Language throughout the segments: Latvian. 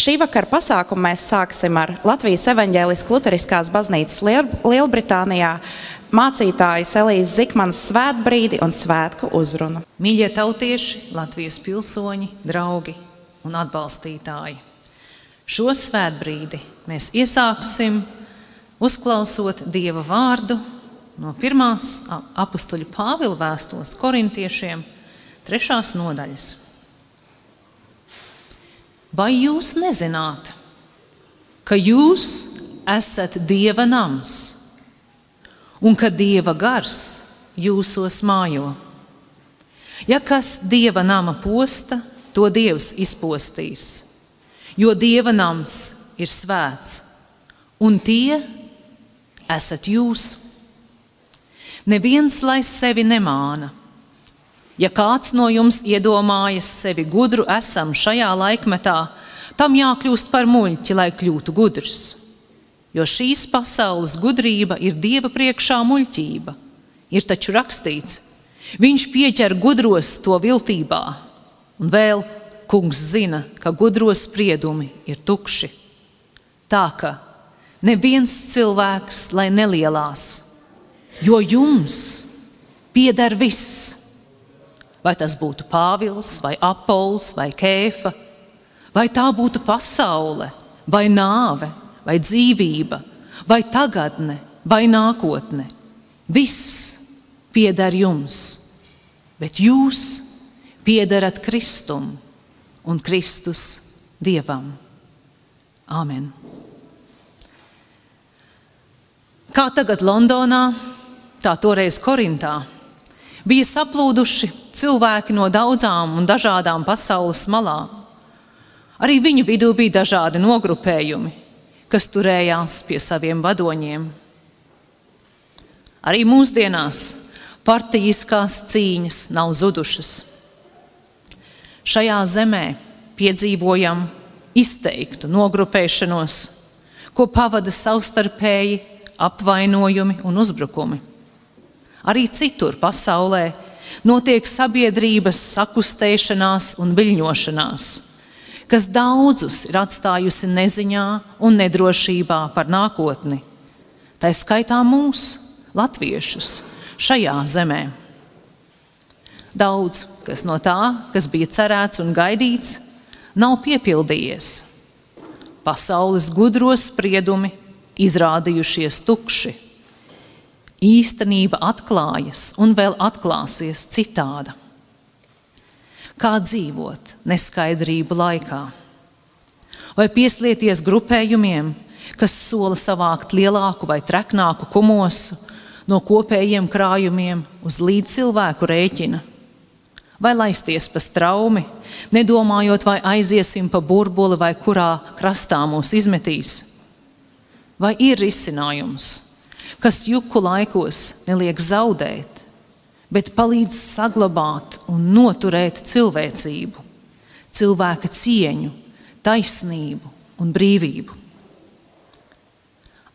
Šī vakara pasākumu mēs sāksim ar Latvijas evaņģēliskās luteriskās baznīcas Lielbritānijā mācītājas Elīzes Zikmanas svētbrīdi un svētku uzrunu. Mīļie tautieši, Latvijas pilsoņi, draugi un atbalstītāji. Šo svētbrīdi mēs iesāksim uzklausot Dieva vārdu no 1. apustuļa Pāvila vēstules korintiešiem 3. nodaļas. Vai jūs nezināt, ka jūs esat Dieva nams un ka Dieva gars jūsos mājo? Ja kas Dieva nama posta, to Dievs izpostīs, jo Dieva nams ir svēts, un tie esat jūs. Neviens lai sevi nemāna. Ja kāds no jums iedomājas sevi gudru esam šajā laikmetā, tam jākļūst par muļķi, lai kļūtu gudrs. Jo šīs pasaules gudrība ir Dieva priekšā muļķība. Ir taču rakstīts, viņš pieķer gudros to viltībā, un vēl kungs zina, ka gudro spriedumi ir tukši. Tā ka neviens cilvēks lai nelielās, jo jums pieder viss. Vai tas būtu Pāvils, vai Apols, vai Kēfa, vai tā būtu pasaule, vai nāve, vai dzīvība, vai tagadne, vai nākotne. Viss pieder jums, bet jūs piederat Kristum un Kristus Dievam. Āmen. Kā tagad Londonā, tā toreiz Korintā, bija saplūduši cilvēki no daudzām un dažādām pasaules malām. Arī viņu vidū bija dažādi nogrupējumi, kas turējās pie saviem vadoņiem. Arī mūsdienās partijiskās cīņas nav zudušas. Šajā zemē piedzīvojam izteiktu nogrupēšanos, ko pavada savstarpēji apvainojumi un uzbrukumi. Arī citur pasaulē notiek sabiedrības sakustēšanās un viļņošanās, kas daudzus ir atstājusi neziņā un nedrošībā par nākotni. Tā skaitā mūs, latviešus, šajā zemē. Daudz, kas no tā, kas bija cerēts un gaidīts, nav piepildījies. Pasaules gudro spriedumi izrādījušies tukši. Īstenība atklājas un vēl atklāsies citāda. Kā dzīvot neskaidrību laikā? Vai pieslieties grupējumiem, kas sola savākt lielāku vai treknāku kumosu no kopējiem krājumiem uz līdzcilvēku rēķina? Vai laisties pa straumi, nedomājot, vai aiziesim pa burbuli vai kurā krastā mūs izmetīs? Vai ir risinājums, kas juku laikos neliek zaudēt, bet palīdz saglabāt un noturēt cilvēcību, cilvēka cieņu, taisnību un brīvību?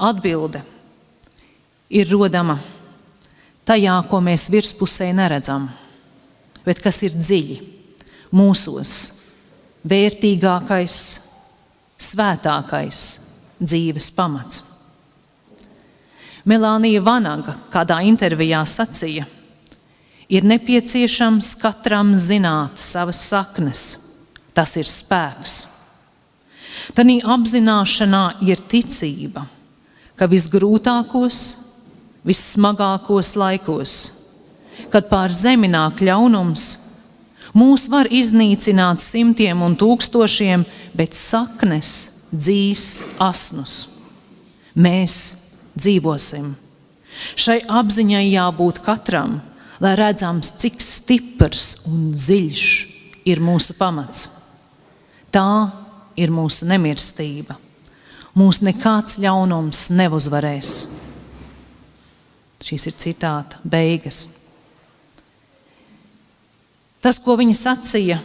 Atbilde ir rodama tajā, ko mēs virspusē neredzam, bet kas ir dziļi mūsos, vērtīgākais, svētākais dzīves pamats. Melānija Vanaga kādā intervijā sacīja, ir nepieciešams katram zināt savas saknes, tas ir spēks. Tanī apzināšanā ir ticība, ka visgrūtākos, vissmagākos laikos, kad pār zemi nāk ļaunums, mūs var iznīcināt simtiem un tūkstošiem, bet saknes dzīs asnus. Mēs dzīvosim. Šai apziņai jābūt katram, lai redzams, cik stiprs un dziļš ir mūsu pamats. Tā ir mūsu nemirstība. Mūs nekāds ļaunums neuzvarēs. Šīs ir citāta beigas. Tas, ko viņa sacīja,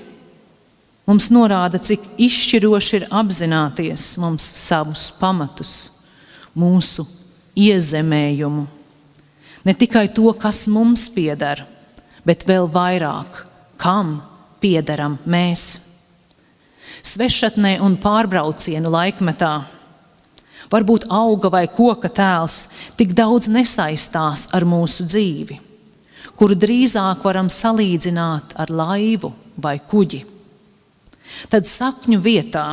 mums norāda, cik izšķiroši ir apzināties mums savus pamatus, mūsu iezemējumu. Ne tikai to, kas mums pieder, bet vēl vairāk, kam piederam mēs. svešatnē un pārbraucienu laikmetā. Varbūt auga vai koka tēls tik daudz nesaistās ar mūsu dzīvi, kuru drīzāk varam salīdzināt ar laivu vai kuģi. Tad sapņu vietā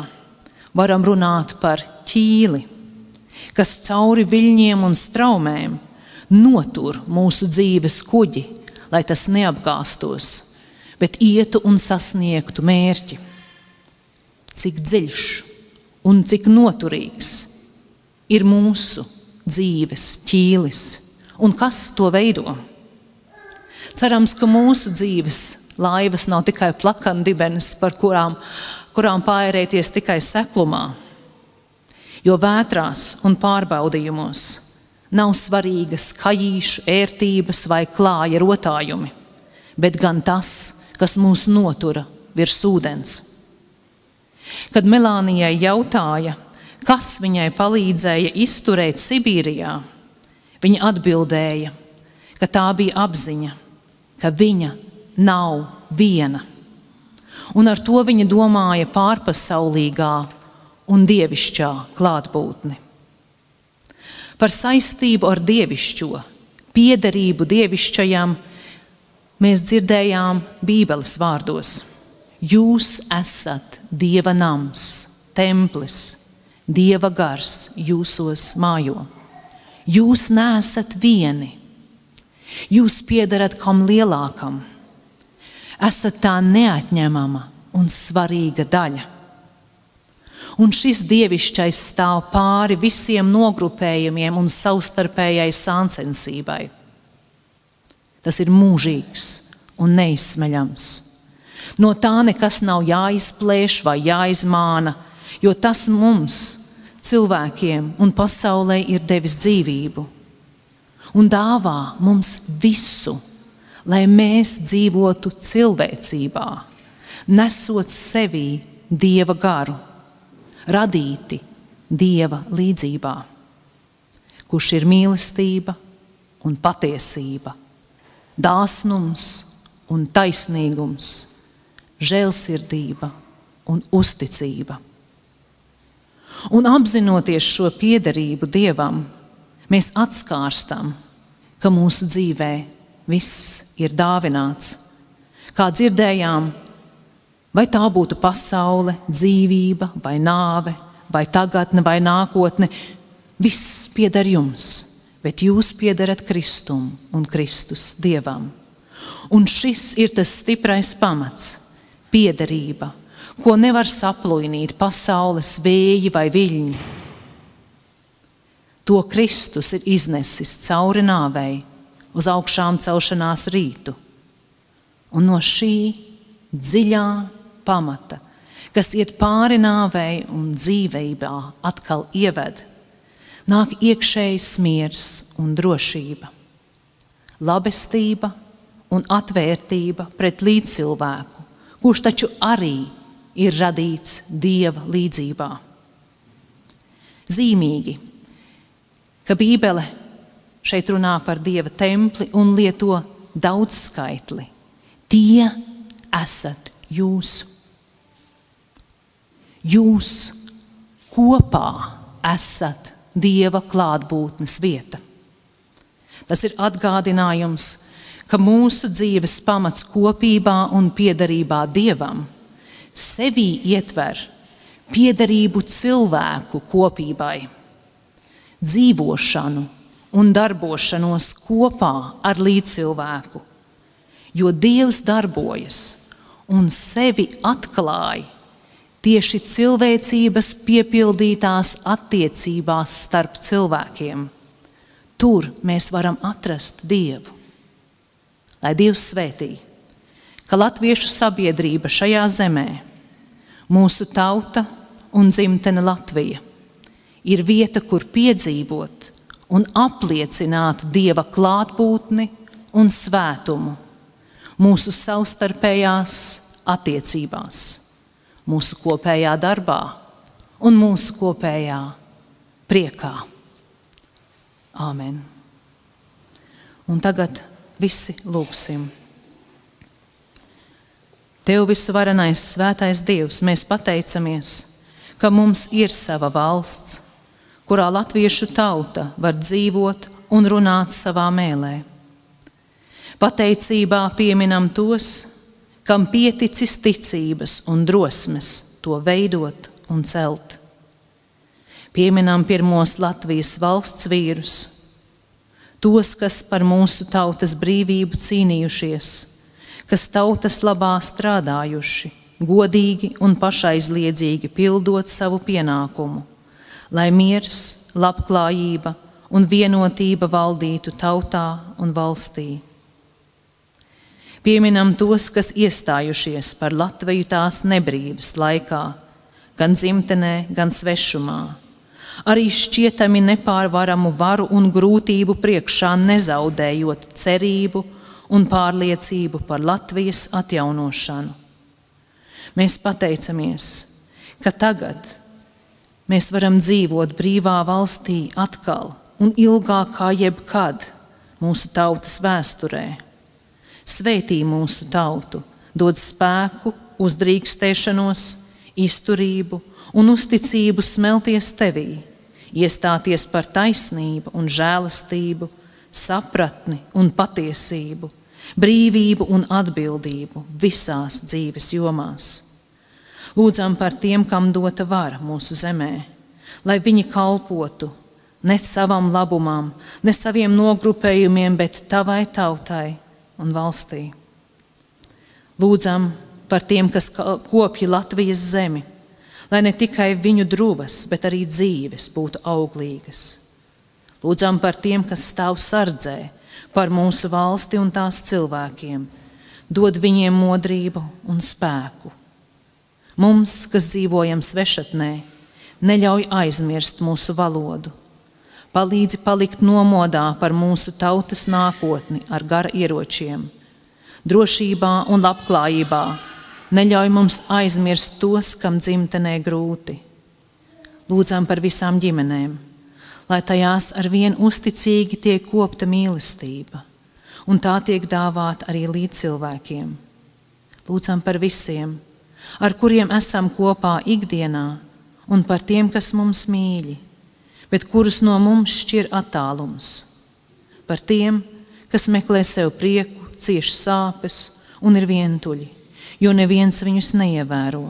varam runāt par ķīli, kas cauri viļņiem un straumēm notur mūsu dzīves kuģi, lai tas neapgāstos, bet ietu un sasniegtu mērķi. Cik dziļš un cik noturīgs ir mūsu dzīves ķīlis un kas to veido? Cerams, ka mūsu dzīves laivas nav tikai plakandibenes, par kurām paērēties tikai seklumā, jo vētrās un pārbaudījumos nav svarīgas kajīšu ērtības vai klāja rotājumi, bet gan tas, kas mūs notura virs ūdens. Kad Melānijai jautāja, kas viņai palīdzēja izturēt Sibīrijā, viņa atbildēja, ka tā bija apziņa, ka viņa nav viena. Un ar to viņa domāja pārpasaulīgā un dievišķā klātbūtni. Par saistību ar dievišķo, piederību dievišķajam mēs dzirdējām Bībeles vārdos. Jūs esat Dieva nams, templis, Dieva gars jūsos mājo. Jūs neesat vieni. Jūs piederat kam lielākam. Esat tā neatņemama un svarīga daļa. Un šis dievišķais stāv pāri visiem nogrupējumiem un savstarpējai sāncensībai. Tas ir mūžīgs un neizsmeļams. No tā nekas nav jāizplēš vai jāizmāna, jo tas mums, cilvēkiem un pasaulē, ir devis dzīvību un dāvā mums visu, lai mēs dzīvotu cilvēcībā, nesot sevī Dieva garu, radīti Dieva līdzībā, kurš ir mīlestība un patiesība, dāsnums un taisnīgums, žēlsirdība un uzticība. Un apzinoties šo piederību Dievam, mēs atskārstam, ka mūsu dzīvē viss ir dāvināts. Kā dzirdējām, vai tā būtu pasaule, dzīvība vai nāve, vai tagadne vai nākotne, viss pieder jums, bet jūs piederat Kristum un Kristus Dievam. Un šis ir tas stiprais pamats, piederība, ko nevar saplūinīt pasaules vēji vai viļņi. To Kristus ir iznesis cauri nāvei uz augšām celšanās rītu. Un no šī dziļā pamata, kas iet pāri nāvei un dzīvībā atkal ieved, nāk iekšējs miers un drošība, labestība un atvērtība pret līdzcilvēku, kurš taču arī ir radīts Dieva līdzībā. Zīmīgi, ka Bībele šeit runā par Dieva templi un lieto daudzskaitli. Tie esat jūs. Jūs kopā esat Dieva klātbūtnes vieta. Tas ir atgādinājums, ka mūsu dzīves pamats kopībā un piederībā Dievam sevī ietver piederību cilvēku kopībai, dzīvošanu un darbošanos kopā ar līdzcilvēku, jo Dievs darbojas un sevi atklāja tieši cilvēcības piepildītās attiecībās starp cilvēkiem. Tur mēs varam atrast Dievu. Lai Dievs svētī, ka latviešu sabiedrība šajā zemē, mūsu tauta un dzimtene Latvija, ir vieta, kur piedzīvot un apliecināt Dieva klātbūtni un svētumu mūsu savstarpējās attiecībās, mūsu kopējā darbā un mūsu kopējā priekā. Āmen. Un tagad visi lūgsim. Tev visvarenais svētais Dievs, mēs pateicamies, ka mums ir sava valsts, kurā latviešu tauta var dzīvot un runāt savā mēlē. Pateicībā pieminam tos, kam pieticis ticības un drosmes to veidot un celt. Pieminam pirmos Latvijas valsts vīrus, tos, kas par mūsu tautas brīvību cīnījušies, kas tautas labā strādājuši, godīgi un pašaizliedzīgi pildot savu pienākumu, lai miers, labklājība un vienotība valdītu tautā un valstī. Pieminam tos, kas iestājušies par Latviju tās nebrīvas laikā, gan dzimtenē, gan svešumā, arī šķietami nepārvaramu varu un grūtību priekšā nezaudējot cerību un pārliecību par Latvijas atjaunošanu. Mēs pateicamies, ka tagad mēs varam dzīvot brīvā valstī atkal un ilgāk kā jebkad mūsu tautas vēsturē. Svētī mūsu tautu, dod spēku, uzdrīkstēšanos, izturību un uzticību smelties tevī, iestāties par taisnību un žēlastību, sapratni un patiesību, brīvību un atbildību visās dzīves jomās. Lūdzam par tiem, kam dota vara mūsu zemē, lai viņi kalpotu ne savam labumam, ne saviem nogrupējumiem, bet tavai tautai un valstī. Lūdzam par tiem, kas kopja Latvijas zemi, lai ne tikai viņu druvas, bet arī dzīves būtu auglīgas. Lūdzam par tiem, kas stāv sardzē par mūsu valsti un tās cilvēkiem, dod viņiem modrību un spēku. Mums, kas dzīvojam svešatnē, neļauj aizmirst mūsu valodu. Palīdzi palikt nomodā par mūsu tautas nākotni ar gara ieročiem. Drošībā un labklājībā neļauj mums aizmirst tos, kam dzimtenē grūti. Lūdzam par visām ģimenēm, lai tajās arvien uzticīgi tiek kopta mīlestība, un tā tiek dāvāta arī līdz cilvēkiem. Lūdzam par visiem, ar kuriem esam kopā ikdienā, un par tiem, kas mums mīļi, bet kurus no mums šķir attālums. Par tiem, kas meklē sev prieku, cieš sāpes un ir vientuļi, jo neviens viņus neievēro.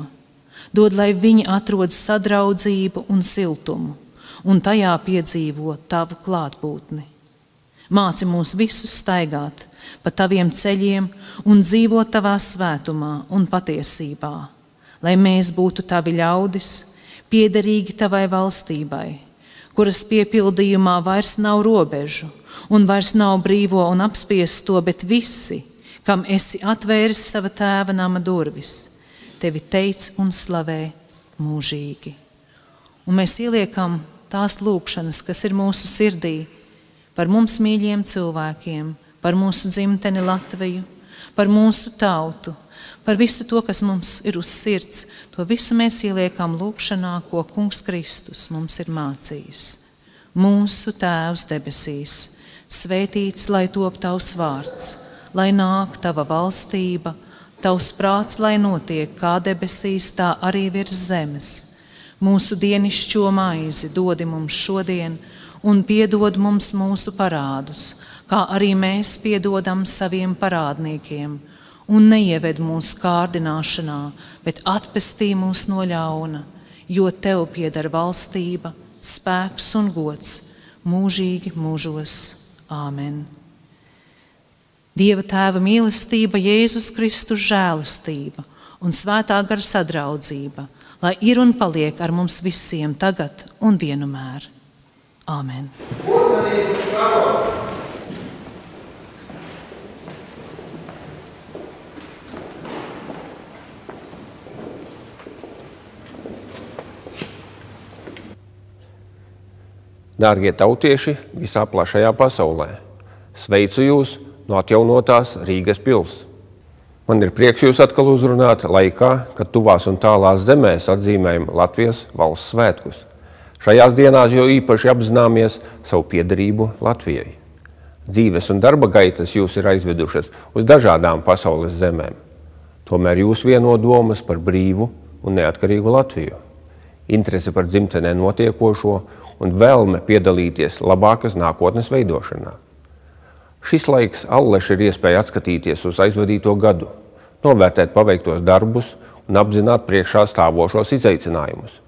Dod, lai viņi atrod sadraudzību un siltumu, un tajā piedzīvo tavu klātbūtni. Māci mūs visus staigāt pa taviem ceļiem un dzīvot tavā svētumā un patiesībā, lai mēs būtu tavi ļaudis, piederīgi tavai valstībai, kuras piepildījumā vairs nav robežu un vairs nav brīvo un apspiesto, bet visi, kam esi atvēris sava tēva nama durvis, tevi teic un slavē mūžīgi. Un mēs ieliekam tās lūkšanas, kas ir mūsu sirdī, par mums mīļiem cilvēkiem, par mūsu dzimteni Latviju, par mūsu tautu, par visu to, kas mums ir uz sirds. To visu mēs ieliekam lūkšanā, ko Kungs Kristus mums ir mācījis. Mūsu Tēvs debesīs, svētīts, lai top tavs vārds, lai nāk tava valstība, tavs prāts, lai notiek kā debesīs, tā arī virs zemes. Mūsu dienišķo maizi dodi mums šodien un piedod mums mūsu parādus, kā arī mēs piedodam saviem parādniekiem, un neieved mūsu kārdināšanā, bet atpestī mūs no ļauna, jo tev pieder valstība, spēks un gods mūžīgi mūžos. Āmen. Dieva Tēva mīlestība, Jēzus Kristus žēlastība un svētā gara sadraudzība, lai ir un paliek ar mums visiem tagad un vienmēr. Āmen. Dārgie tautieši visā plašajā pasaulē, sveicu jūs no atjaunotās Rīgas pils. Man ir prieks jūs atkal uzrunāt laikā, kad tuvās un tālās zemēs atzīmējam Latvijas valsts svētkus. Šajās dienās jau īpaši apzināmies savu piederību Latvijai. Dzīves un darba gaitas jūs ir aizvedušas uz dažādām pasaules zemēm. Tomēr jūs vieno domas par brīvu un neatkarīgu Latviju, interese par dzimtenē notiekošo un vēlme piedalīties labākas nākotnes veidošanā. Šis laiks alleši ir iespēja atskatīties uz aizvadīto gadu, novērtēt paveiktos darbus un apzināt priekšā stāvošos izaicinājumus.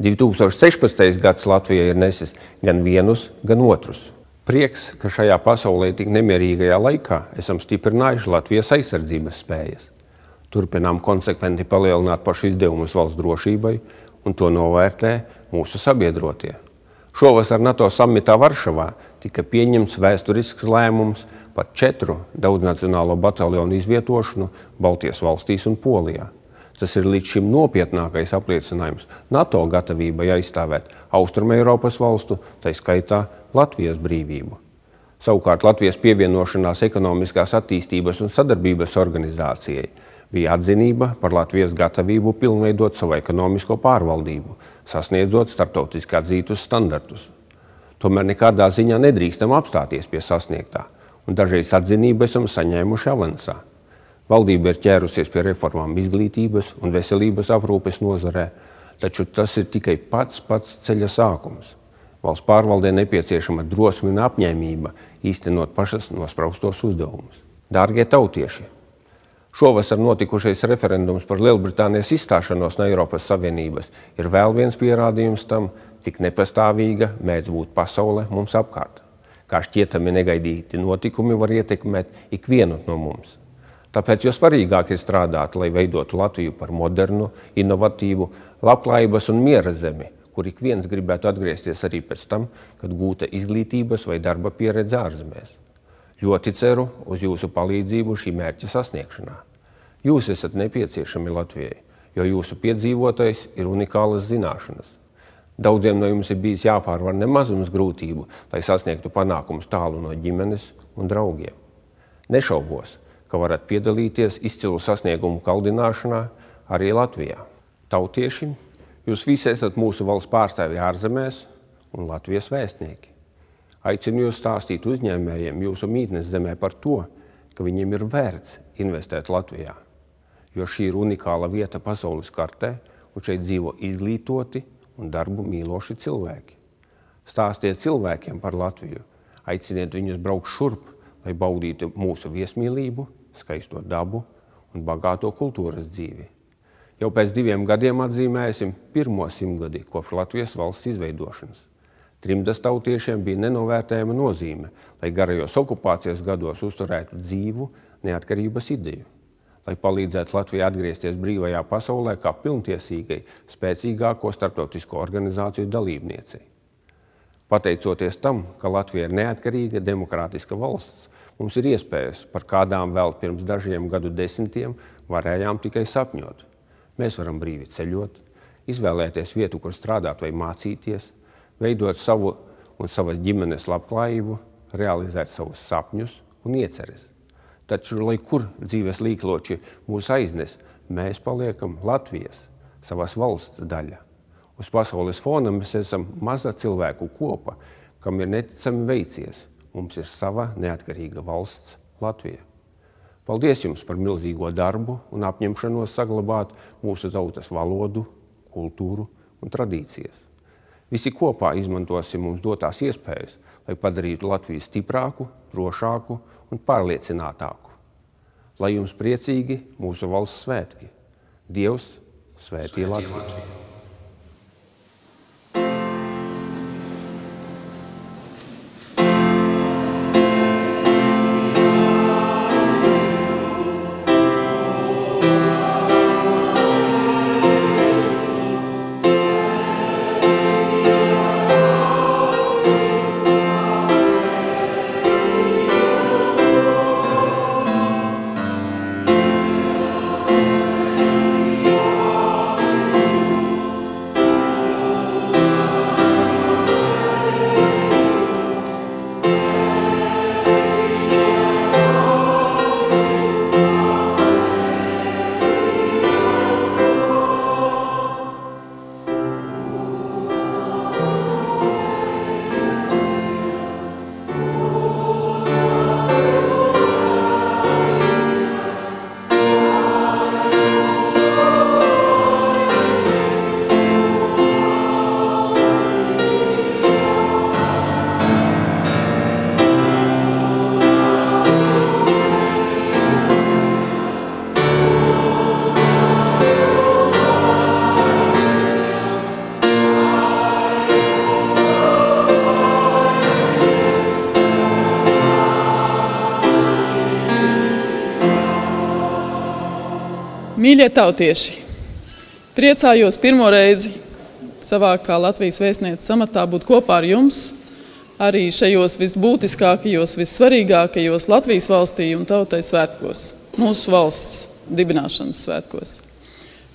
2016. gads Latvijai ir nesis gan vienus, gan otrus. Prieks, ka šajā pasaulē tik nemierīgajā laikā esam stiprinājuši Latvijas aizsardzības spējas. Turpinām konsekventi palielināt pašu izdevumus valsts drošībai, un to novērtē mūsu sabiedrotie. Šovasar NATO samitā Varšavā tika pieņemts vēsturisks lēmums par 4 daudznacionālo bataljonu izvietošanu Baltijas valstīs un Polijā. Tas ir līdz šim nopietnākais apliecinājums NATO gatavībai aizstāvēt Austrumeiropas valstu, tai skaitā Latvijas brīvību. Savukārt Latvijas pievienošanās ekonomiskās attīstības un sadarbības organizācijai bija atzinība par Latvijas gatavību pilnveidot savu ekonomisko pārvaldību, sasniedzot starptautiski atzītus standartus. Tomēr nekādā ziņā nedrīkstam apstāties pie sasniegtā, un dažreiz atzinību esam saņēmuši avansā. Valdība ir ķērusies pie reformām izglītības un veselības aprūpes nozarē, taču tas ir tikai pats ceļa sākums. Valsts pārvaldē nepieciešama drosme un apņēmība īstenot pašas nospraustos uzdevumus. Dārgie tautieši! Šovasar notikušais referendums par Lielbritānijas izstāšanos no Eiropas Savienības ir vēl viens pierādījums tam, cik nepastāvīga mēdz būt pasaule mums apkārt. Kā šķietami negaidīti notikumi var ietekmēt ikvienu no mums. Tāpēc jo svarīgāk ir strādāt, lai veidotu Latviju par modernu, inovatīvu, labklājības un miera zemi, kur ik viens gribētu atgriezties arī pēc tam, kad gūta izglītības vai darba pieredze ārzemēs. Ļoti ceru uz jūsu palīdzību šī mērķa sasniegšanā. Jūs esat nepieciešami Latvijai, jo jūsu piedzīvotais ir unikālas zināšanas. Daudziem no jums ir bijis jāpārvar nemazums grūtību, lai sasniegtu panākumus tālu no ģimenes un draugiem. Nešaubos, ka varat piedalīties izcilu sasniegumu kaldināšanā arī Latvijā. Tautieši, jūs visi esat mūsu valsts pārstāvji ārzemēs un Latvijas vēstnieki. Aicinu jūs stāstīt uzņēmējiem jūsu mītnes zemē par to, ka viņiem ir vērts investēt Latvijā, jo šī ir unikāla vieta pasaules kartē, un šeit dzīvo izglītoti un darbu mīloši cilvēki. Stāstiet cilvēkiem par Latviju, aiciniet viņus braukt šurp, lai baudītu mūsu viesmīlību, skaisto dabu un bagāto kultūras dzīvi. Jau pēc 2 gadiem atzīmēsim 1. simtgadi kopš Latvijas valsts izveidošanas. Trimdas tautiešiem bija nenovērtējama nozīme, lai garajos okupācijas gados uzturētu dzīvu neatkarības ideju, lai palīdzētu Latvijai atgriezties brīvajā pasaulē kā pilntiesīgai, spēcīgāko starptautisko organizāciju dalībniecei. Pateicoties tam, ka Latvija ir neatkarīga, demokrātiska valsts, mums ir iespējas, par kādām vēl pirms dažiem gadu desmitiem varējām tikai sapņot. Mēs varam brīvi ceļot, izvēlēties vietu, kur strādāt vai mācīties, veidot savu un savas ģimenes labklājību, realizēt savus sapņus un ieceres. Taču, lai kur dzīves līkloči mūs aiznes, mēs paliekam Latvijas, savas valsts daļa. Uz pasaules fona mēs esam maza cilvēku kopa, kam ir neticami veicies. Mums ir sava neatkarīga valsts Latvija. Paldies jums par milzīgo darbu un apņemšanos saglabāt mūsu tautas valodu, kultūru un tradīcijas. Visi kopā izmantosim mums dotās iespējas, lai padarītu Latviju stiprāku, drošāku un pārliecinātāku. Lai jums priecīgi mūsu valsts svētki. Dievs svētī Latviju! Mīļie tautieši, priecājos pirmo reizi savā kā Latvijas vēstnieces amatā būt kopā ar jums, arī šajos visbūtiskākajos, vissvarīgākajos Latvijas valstī un tautai svētkos, mūsu valsts dibināšanas svētkos.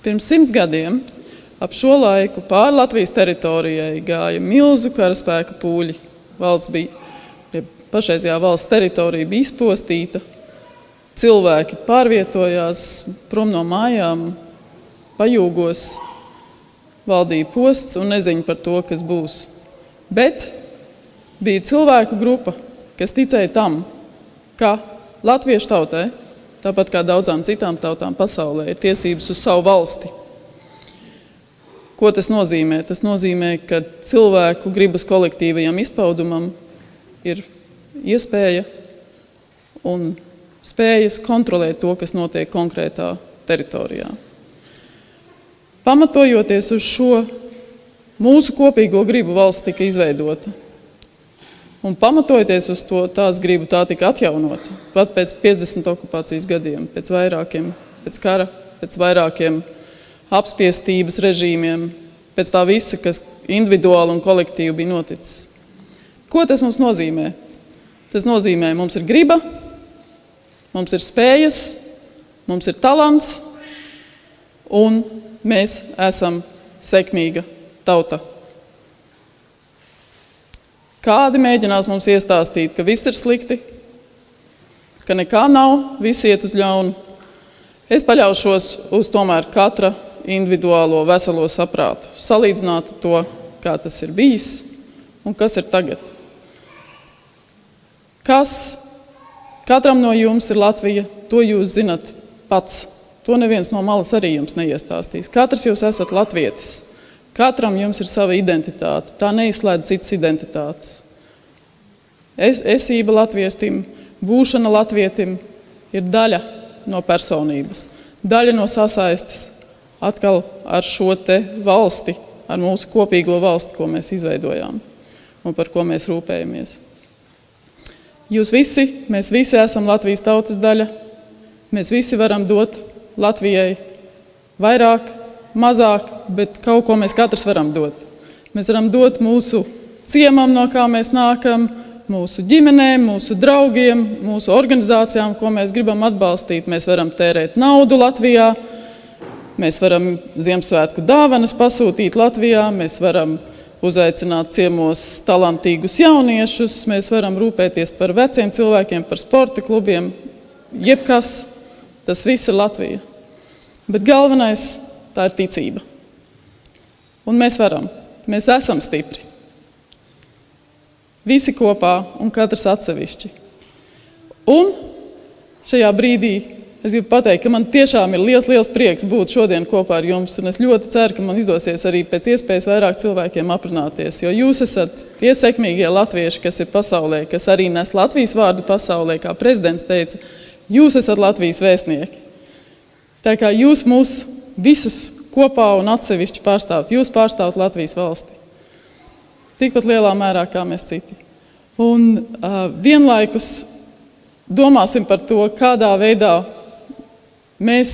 Pirms 100 gadiem ap šo laiku pāri Latvijas teritorijai gāja milzu karaspēka pūļi. Pašreizajā valsts teritorija bija izpostīta, cilvēki pārvietojās prom no mājām, pajūgos, valdīja posts un neziņa par to, kas būs. Bet bija cilvēku grupa, kas ticēja tam, ka latviešu tautai, tāpat kā daudzām citām tautām pasaulē, ir tiesības uz savu valsti. Ko tas nozīmē? Tas nozīmē, ka cilvēku gribas kolektīvajam izpaudumam ir iespēja un spējas kontrolēt to, kas notiek konkrētā teritorijā. Pamatojoties uz šo mūsu kopīgo gribu valsts tika izveidota. Un pamatojoties uz to tās gribu tā tika atjaunota. Pat pēc 50 okupācijas gadiem, pēc kara, pēc vairākiem apspiestības režīmiem, pēc tā visa, kas individuāli un kolektīvi bija noticis. Ko tas mums nozīmē? Tas nozīmē, mums ir griba, mums ir spējas, mums ir talants un mēs esam sekmīga tauta. Kādi mēģinās mums iestāstīt, ka viss ir slikti, ka nekā nav, viss iet uz ļaunu. Es paļaušos uz tomēr katra individuālo veselo saprātu, salīdzināt to, kā tas ir bijis un kas ir tagad. Katram no jums ir Latvija, to jūs zinat pats. To neviens no malas arī jums neiestāstīs. Katrs jūs esat latvietis. Katram jums ir sava identitāte. Tā neizslēdz citas identitātes. Esība latvietim, būšana latvietim ir daļa no personības. Daļa no sasaistes atkal ar šo te valsti, ar mūsu kopīgo valsti, ko mēs izveidojām un par ko mēs rūpējamies. Mēs visi esam Latvijas tautas daļa. Mēs visi varam dot Latvijai vairāk, mazāk, bet kaut ko mēs katrs varam dot. Mēs varam dot mūsu ciemam, no kā mēs nākam, mūsu ģimenēm, mūsu draugiem, mūsu organizācijām, ko mēs gribam atbalstīt. Mēs varam tērēt naudu Latvijā, mēs varam Ziemassvētku dāvanas pasūtīt Latvijā, mēs varam uzaicināt ciemos talantīgus jauniešus, mēs varam rūpēties par veciem cilvēkiem, par sporta klubiem, jebkas, tas viss ir Latvija. Bet galvenais, tā ir ticība. Un mēs varam, mēs esam stipri. Visi kopā un katrs atsevišķi. Un šajā brīdī es gribu pateikt, ka man tiešām ir liels prieks būt šodien kopā ar jums, un es ļoti ceru, ka man izdosies arī pēc iespējas vairāk cilvēkiem aprunāties, jo jūs esat tie sekmīgie latvieši, kas ir pasaulē, kas arī nes Latvijas vārdu pasaulē, kā prezidents teica, jūs esat Latvijas vēstnieki. Tā kā jūs mūs visus kopā un atsevišķi pārstāvat, jūs pārstāvat Latvijas valsti. Tikpat lielā mērā kā mēs citi. Un vienlaikus domāsim par to, kādā veidā mēs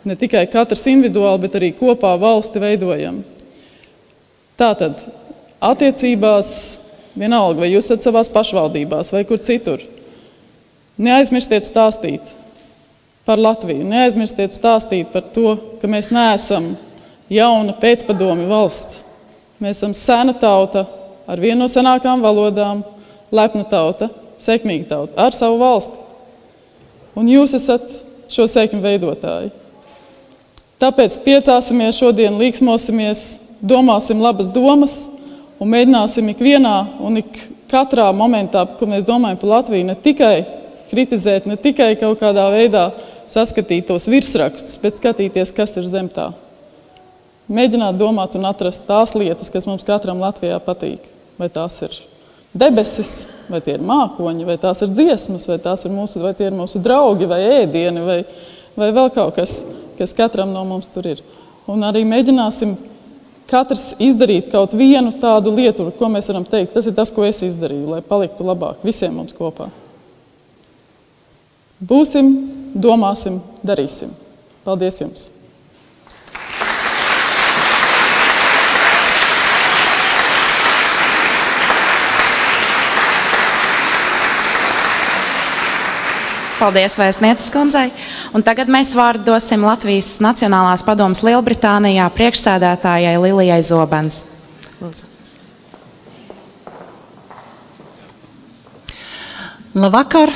ne tikai katrs individuāli, bet arī kopā valsti veidojam. Tātad, attiecībās vienalga, vai jūs esat savās pašvaldībās vai kur citur, neaizmirstiet stāstīt par Latviju, neaizmirstiet stāstīt par to, ka mēs neesam jauna pēcpadomju valsts. Mēs esam sena tauta ar vienu no senākām valodām, lepna tauta, sekmīga tauta, ar savu valsti. Un jūs esat šo sekmi veidotāji. Tāpēc priecāsimies šodien, līksmosimies, domāsim labas domas un mēģināsim ikvienā un katrā momentā, ko mēs domājam par Latviju, ne tikai kritizēt, ne tikai kaut kādā veidā saskatīt tos virsrakstus, bet skatīties, kas ir zem tā. Mēģināt domāt un atrast tās lietas, kas mums katram Latvijā patīk. Vai tās ir debesis, vai tie ir mākoņi, vai tās ir dziesmas, vai tie ir mūsu draugi, vai ēdieni, vai vēl kaut kas, kas katram no mums tur ir. Un arī mēģināsim katrs izdarīt kaut vienu tādu lietu, ko mēs varam teikt, tas ir tas, ko es izdarīju, lai paliktu labāk visiem mums kopā. Būsim, domāsim, darīsim. Paldies jums! Paldies vēstnieces kundzei. Un tagad mēs vārdu dosim Latvijas Nacionālās padomes Lielbritānijā priekšsēdētājai Lilijai Zobens. Lūdzu. Labvakar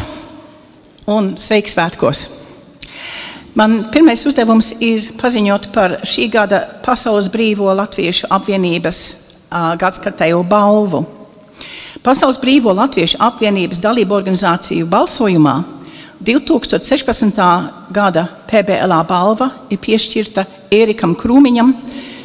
un sveiks svētkos. Man pirmais uzdevums ir paziņot par šī gada Pasaules brīvo latviešu apvienības gadskartējo balvu. Pasaules brīvo latviešu apvienības dalību organizāciju balsojumā 2016. gada PBLA balva ir piešķirta Ērikam Krūmiņam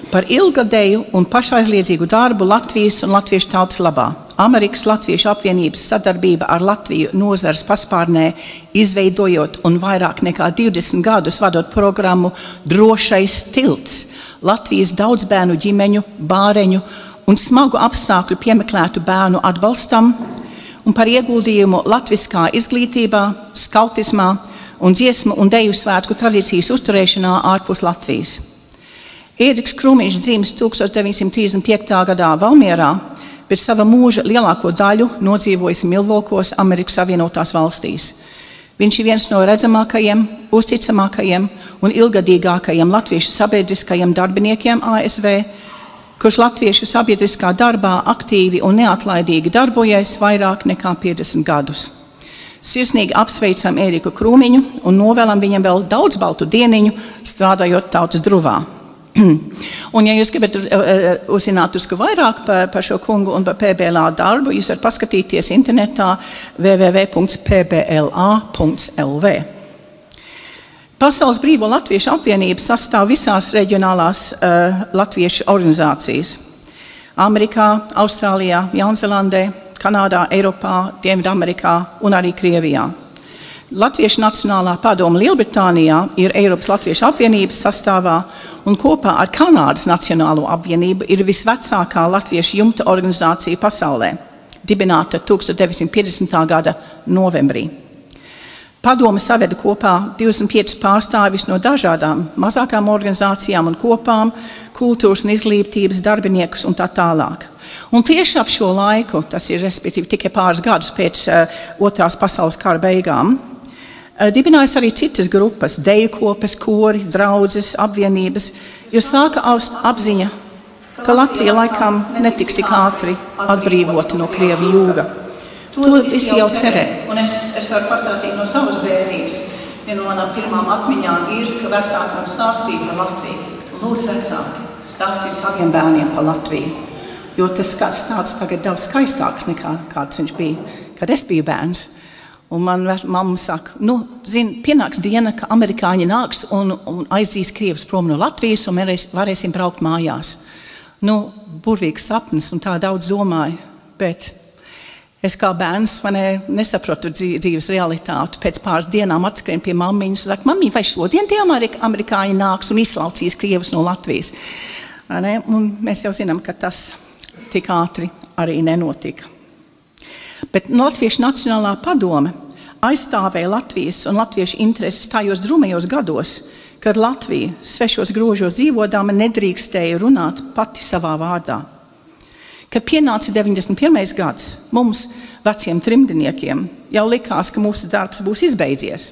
par ilgadēju un pašaizliedzīgu darbu Latvijas un latviešu tautas labā. Amerikas Latviešu apvienības sadarbība ar Latviju nozares paspārnē, izveidojot un vairāk nekā 20 gadus vadot programmu Drošais tilts Latvijas daudzbērnu ģimeņu, bāreņu un smagu apstākļu piemeklētu bērnu atbalstam, un par ieguldījumu latviskā izglītībā, skautismā un dziesmu un deju svētku tradīcijas uzturēšanā ārpus Latvijas. Ēriks Krūmiņš dzimis 1935. gadā Valmierā, bet sava mūža lielāko daļu nodzīvojis Milvokos, Amerikas Savienotās valstīs. Viņš ir viens no redzamākajiem, uzticamākajiem un ilgadīgākajiem latviešu sabiedriskajiem darbiniekiem ASV, kurš latviešu sabiedriskā darbā aktīvi un neatlaidīgi darbojies vairāk nekā 50 gadus. Sirsnīgi apsveicam Ēriku Krūmiņu un novēlam viņam vēl daudz baltu dieniņu, strādājot tautas druvā. Un, ja jūs gribat uzzināt drusku vairāk par šo kungu un par PBLA darbu, jūs varat paskatīties internetā www.pbla.lv. Pasaules brīvo latviešu apvienība sastāv visās reģionālās latviešu organizācijas – Amerikā, Austrālijā, Jaunzelandē, Kanādā, Eiropā, Dienvidamerikā un arī Krievijā. Latviešu Nacionālā padome Lielbritānijā ir Eiropas Latviešu apvienības sastāvā un kopā ar Kanādas Nacionālo apvienību ir visvecākā latviešu jumta organizācija pasaulē, dibināta 1950. gada novembrī. Padome saveda kopā 25 pārstāvis no dažādām mazākām organizācijām un kopām, kultūras un izglītības darbiniekus un tā tālāk. Un tieši ap šo laiku, tas ir respektīvi tikai pāris gadus pēc Otrās pasaules kara beigām, dibinājas arī citas grupas, dejkopes, kori, draudzes, apvienības, jo sāka aust apziņa, ka Latvija laikam netiks tik ātri atbrīvota no Krievu jūga. To visi jau cerē. Un es varu pastāstīt no savas bērnības. Viena no manām pirmām atmiņām ir, ka vecāki man stāstīja par Latviju. Lūdzu, vecāki, stāstīt saviem bērniem par Latviju. Jo tas stāsts tagad daudz skaistāks nekā kāds viņš bija, kad es biju bērns. Un man mamma saka, pienāks diena, ka amerikāņi nāks un aizdzīs Krievus prom no Latvijas un mēs varēsim braukt mājās. Burvīgs sapnis un tā daudz domāju, bet es kā bērns nesaprotu dzīves realitāti. Pēc pāris dienām atskrien pie mammiņas un saka, mammiņa, vai šodien tie amerikāņi nāks un izslaucīs Krievus no Latvijas? Un mēs jau zinām, ka tas tik ātri arī nenotika. Bet Latviešu Nacionālā padome aizstāvēja Latvijas un latviešu intereses tajos drūmajos gados, kad Latvija svešos grožos dzīvodama nedrīkstēja runāt pati savā vārdā. Kad pienāca 91. gads, mums, veciem trimdiniekiem, jau likās, ka mūsu darbs būs izbeidzies.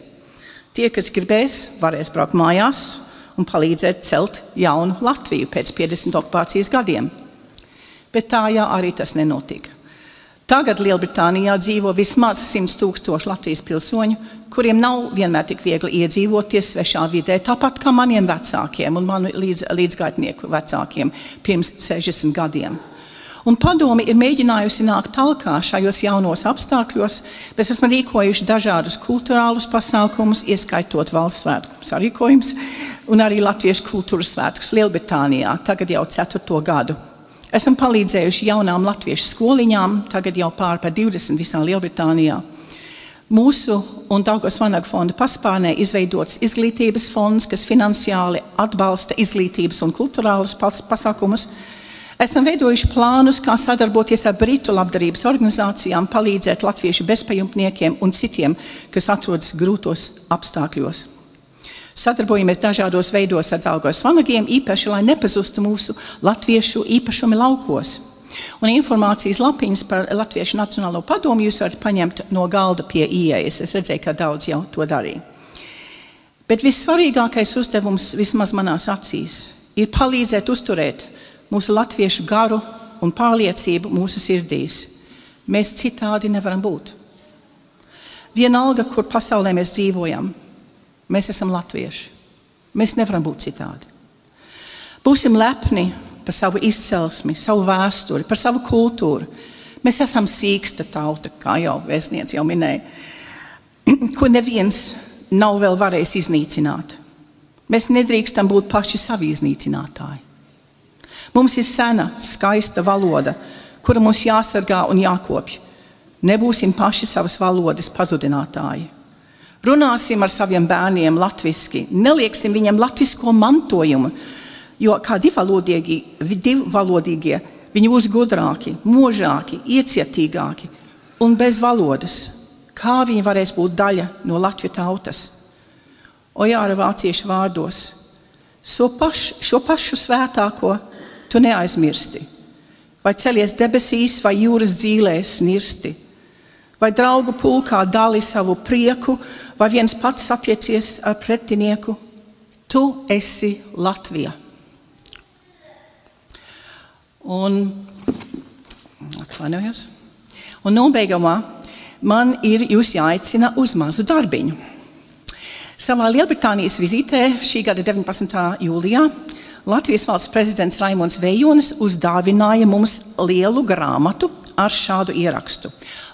Tie, kas gribēs, varēs braukt mājās un palīdzēt celt jaunu Latviju pēc 50 okupācijas gadiem. Bet tā jau arī tas nenotika. Tagad Lielbritānijā dzīvo vismaz 100 000 Latvijas pilsoņu, kuriem nav vienmēr tik viegli iedzīvoties svešā vidē, tāpat kā maniem vecākiem un manu līdzgaitnieku vecākiem pirms 60 gadiem. Un padome ir mēģinājusi nākt talkā šajos jaunos apstākļos, bet esmu rīkojuši dažādus kulturālus pasākumus, ieskaitot valsts svētku sarīkojums un arī latviešu kultūras svētkus Lielbritānijā, tagad jau 4. gadu. Esam palīdzējuši jaunām latviešu skoliņām, tagad jau pār 20 visā Lielbritānijā. Mūsu un Daugavas Vanagu fonda paspārnē izveidots izglītības fonds, kas finansiāli atbalsta izglītības un kulturālus pasākumus. Esam veidojuši plānus, kā sadarboties ar Britu labdarības organizācijām, palīdzēt latviešu bezpajumtniekiem un citiem, kas atrodas grūtos apstākļos. Sadarbojamies dažādos veidos ar Daugavas vanagiem, īpaši, lai nepazustu mūsu latviešu īpašumi laukos. Un informācijas lapiņas par Latviešu Nacionālo padomu jūs varat paņemt no galda pie ieejas. Es redzēju, ka daudz jau to darīja. Bet vissvarīgākais uzdevums, vismaz manās acīs, ir palīdzēt uzturēt mūsu latviešu garu un pārliecību mūsu sirdīs. Mēs citādi nevaram būt. Vienalga, kur pasaulē mēs dzīvojam, mēs esam latvieši. Mēs nevaram būt citādi. Būsim lepni par savu izcelsmi, savu vēsturi, par savu kultūru. Mēs esam sīksta tauta, kā jau vēstniece jau minēja, ko neviens nav vēl varējis iznīcināt. Mēs nedrīkstam būt paši savi iznīcinātāji. Mums ir sena, skaista valoda, kura mums jāsargā un jākopj. Nebūsim paši savas valodas pazudinātāji. Runāsim ar saviem bērniem latviski, nelieksim viņam latvisko mantojumu, jo kā divvalodīgie viņi būs gudrāki, možāki, iecietīgāki un bez valodas. Kā viņi varēs būt daļa no Latviju tautas? Ojāra vāciešu vārdos: šo pašu svētāko tu neaizmirsti, vai celies debesīs, vai jūras dzīlēs nirsti, vai draugu pulkā dali savu prieku, vai viens pats satiecies ar pretinieku. Tu esi Latvija. Un nobeigumā man ir jūs jāaicina uz mazu darbiņu. Savā Lielbritānijas vizītē šī gada 19. jūlijā Latvijas valsts prezidents Raimonds Vejonis uzdāvināja mums lielu grāmatu ar šādu ierakstu: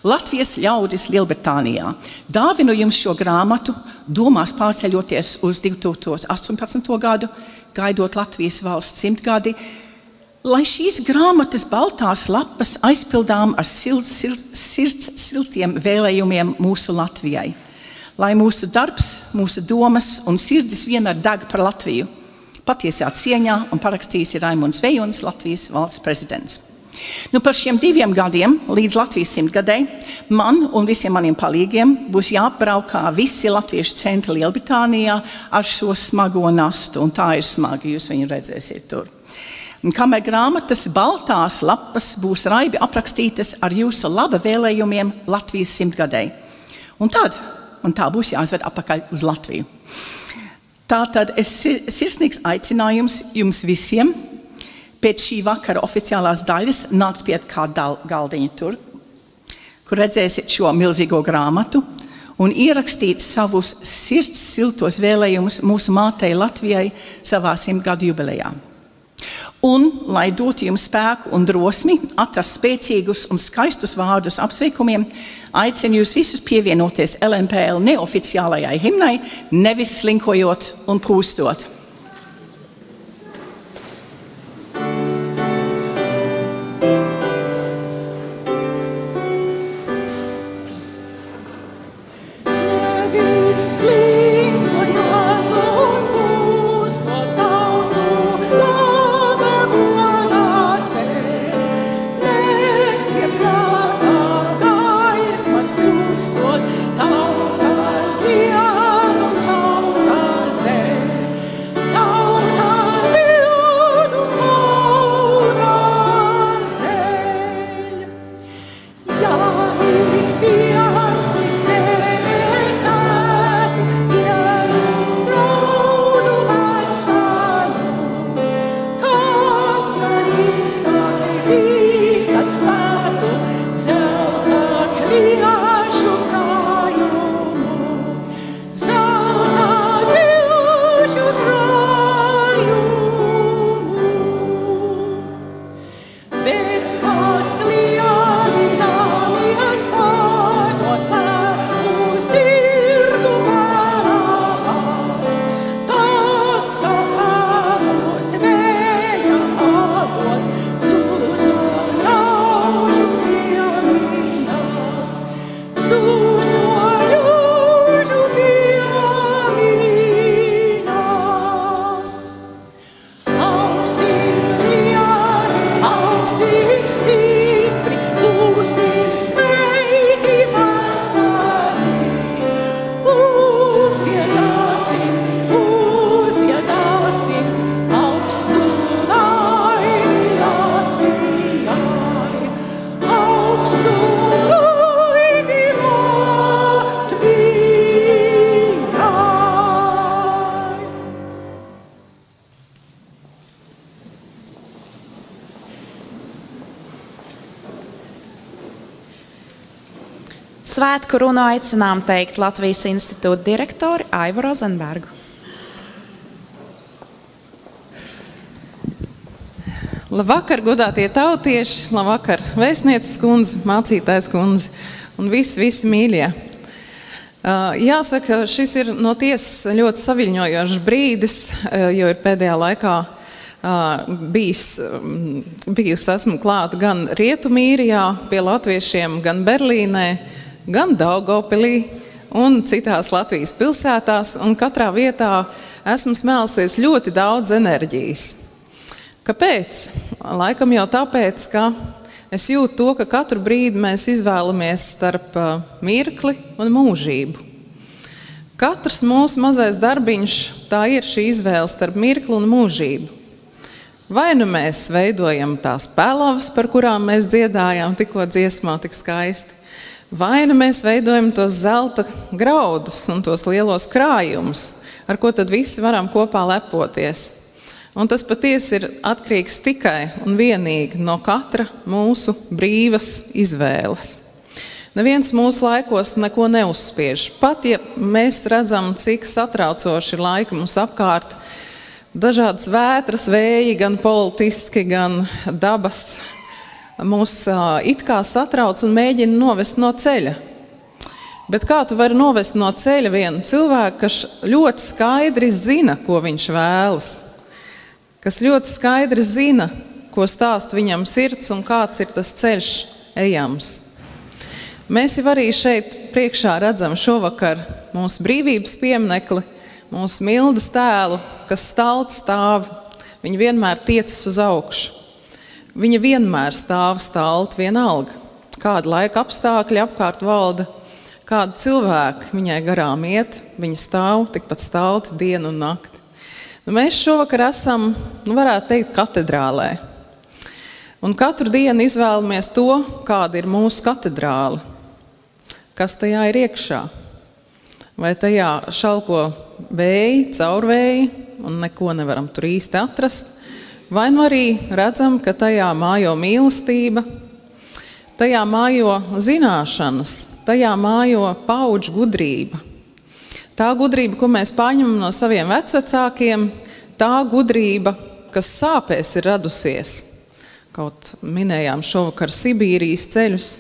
Latvijas ļaudis Lielbritānijā. Dāvinu jums šo grāmatu, domās pārceļoties uz 2018. gadu, gaidot Latvijas valsts 100 gadi, lai šīs grāmatas baltās lapas aizpildām ar siltiem vēlējumiem mūsu Latvijai. Lai mūsu darbs, mūsu domas un sirdis vienmēr deg par Latviju. Patiesā cieņā un parakstījis ir Raimonds Vejonis, Latvijas valsts prezidents. Par šiem 2 gadiem, līdz Latvijas 100 gadai, man un visiem maniem palīgiem būs jāapbraukā visi latviešu centri Lielbritānijā ar šo smago nastu, un tā ir smagi, jūs viņu redzēsiet tur. Un kamēr grāmatas baltās lapas būs raibi aprakstītas ar jūsu laba vēlējumiem Latvijas 100 gadai. Un tā būs jāizved atpakaļ uz Latviju. Tātad es sirsnīgs aicinājums jums visiem pēc šī vakara oficiālās daļas nākt pie kā galdiņa tur, kur redzēsiet šo milzīgo grāmatu un ierakstīt savus sirds siltos vēlējumus mūsu mātei Latvijai savā 100 gadu jubilejā. Un, lai dotu jums spēku un drosmi atrast spēcīgus un skaistus vārdus apsveikumiem, aicinu jūs visus pievienoties LMPL neoficiālajai himnai, nevis slinkojot un pūstot. Svētku runu aicinām teikt Latvijas institūta direktori Aivu Rozenbergu. Labvakar, godātie tautieši, labvakar, vēstnieces kundze, mācītājs kundze un visi mīļie. Jāsaka, šis ir no tiesas ļoti saviļņojošs brīdis, jo ir pēdējā laikā bijusi esmu klāta gan Rietumīrijā pie latviešiem, gan Berlīnē, gan Daugavpilī un citās Latvijas pilsētās, un katrā vietā esmu smēlusies ļoti daudz enerģijas. Kāpēc? Laikam jau tāpēc, ka es jūtu to, ka katru brīdi mēs izvēlamies starp mirkli un mūžību. Katrs mūsu mazais darbiņš, tā ir šī izvēle starp mirkli un mūžību. Vai nu mēs veidojam tās pelavas, par kurām mēs dziedājām tikko dziesmā tik skaisti, vai nu mēs veidojam tos zelta graudus un tos lielos krājumus, ar ko tad visi varam kopā lepoties. Un tas patiesi ir atkarīgs tikai un vienīgi no katra mūsu brīvas izvēles. Neviens mūsu laikos neko neuzspiež. Pat ja mēs redzam, cik satraucoši ir laika mums apkārt, dažādas vētras, vēji, gan politiski, gan dabas mūs it kā satrauc un mēģina novest no ceļa. Bet kā tu vari novest no ceļa vienu cilvēku, kas ļoti skaidri zina, ko viņš vēlas? Kas ļoti skaidri zina, ko stāst viņam sirds un kāds ir tas ceļš ejams. Mēs jau arī šeit priekšā redzam šovakar mūsu brīvības pieminekli, mūsu Mildas tēlu, kas stalti stāv. Viņa vienmēr tiecas uz augšu. Viņa vienmēr stāv stalti vienalga. Kāda laika apstākļi apkārt valda, kāda cilvēki viņai garām iet, viņa stāv tikpat stalti dienu un nakti. Mēs šovakar esam, varētu teikt, katedrālē. Un katru dienu izvēlamies to, kāda ir mūsu katedrāle. Kas tajā ir iekšā? Vai tajā šalko vēji, caurvēji, un neko nevaram tur īsti atrast? Vai nu arī redzam, ka tajā mājo mīlestība, tajā mājo zināšanas, tajā mājo paudžu gudrība. Tā gudrība, ko mēs paņemam no saviem vecvecākiem, tā gudrība, kas sāpēs ir radusies, kaut minējām šovakar Sibīrijas ceļus,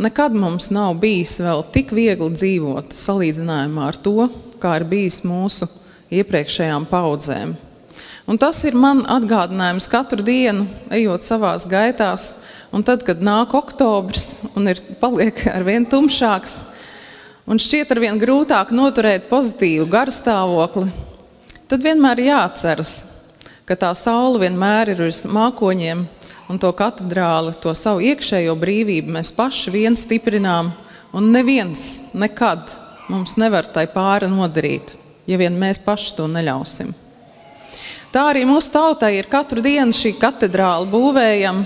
nekad mums nav bijis vēl tik viegli dzīvot salīdzinājumā ar to, kā ir bijis mūsu iepriekšējām paudzēm. Un tas ir man atgādinājums katru dienu, ejot savās gaitās, un tad, kad nāk oktobris un paliek arvien tumšāks, un šķiet arvien grūtāk noturēt pozitīvu garstāvokli, tad vienmēr jāatceras, ka tā saule vienmēr ir uz mākoņiem un to katedrāli, to savu iekšējo brīvību mēs paši vien stiprinām, un neviens nekad mums nevar tai pāri nodarīt, ja vien mēs paši to neļausim. Tā arī mūsu tautai ir katru dienu šī katedrāli būvējam,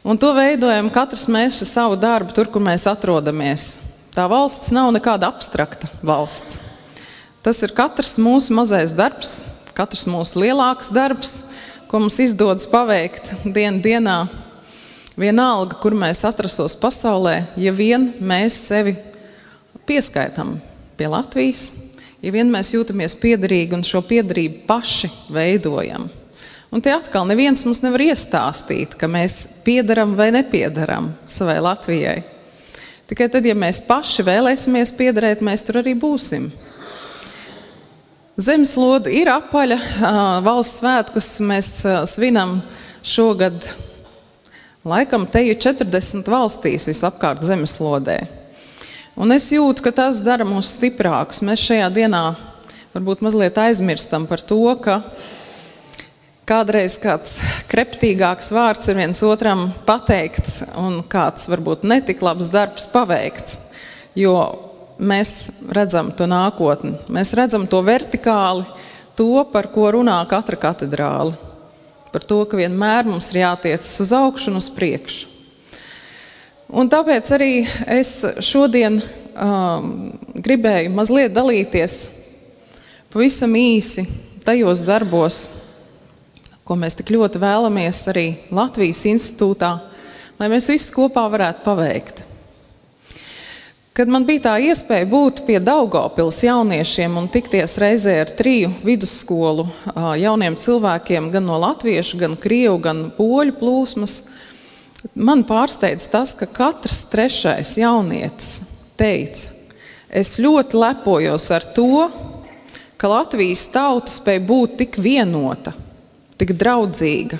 un to veidojam katrs mēs ar savu darbu tur, kur mēs atrodamies. Tā valsts nav nekāda abstrakta valsts. Tas ir katrs mūsu mazais darbs, katrs mūsu lielāks darbs, ko mums izdodas paveikt dienā. Vienalga, kur mēs atrastos pasaulē, ja vien mēs sevi pieskaitam pie Latvijas, ja vien mēs jūtamies piederīgi un šo piederību paši veidojam. Un te atkal neviens mums nevar iestāstīt, ka mēs piederam vai nepiedaram savai Latvijai. Tikai tad, ja mēs paši vēlēsimies piederēt, mēs tur arī būsim. Zemeslode ir apaļa, valsts svētkus mēs svinam šogad, laikam te ir 40 valstīs visapkārt zemeslodē. Un es jūtu, ka tas dara mūs stiprākus. Mēs šajā dienā varbūt mazliet aizmirstam par to, ka kādreiz kāds kreptīgāks vārds ir viens otram pateikts un kāds varbūt netik labs darbs paveikts, jo mēs redzam to nākotni, mēs redzam to vertikāli, to, par ko runā katra katedrāle, par to, ka vienmēr mums ir jātiecas uz augšu un uz priekšu. Un tāpēc arī es šodien gribēju mazliet dalīties pavisam īsi tajos darbos, ko mēs tik ļoti vēlamies arī Latvijas institūtā, lai mēs visi kopā varētu paveikt. Kad man bija tā iespēja būt pie Daugavpils jauniešiem un tikties reizē ar 3 vidusskolu jauniem cilvēkiem, gan no latviešu, gan krievu, gan poļu plūsmas, man pārsteidz tas, ka katrs 3. jaunietis teica, es ļoti lepojos ar to, ka Latvijas tauta spēja būt tik vienota, tik draudzīga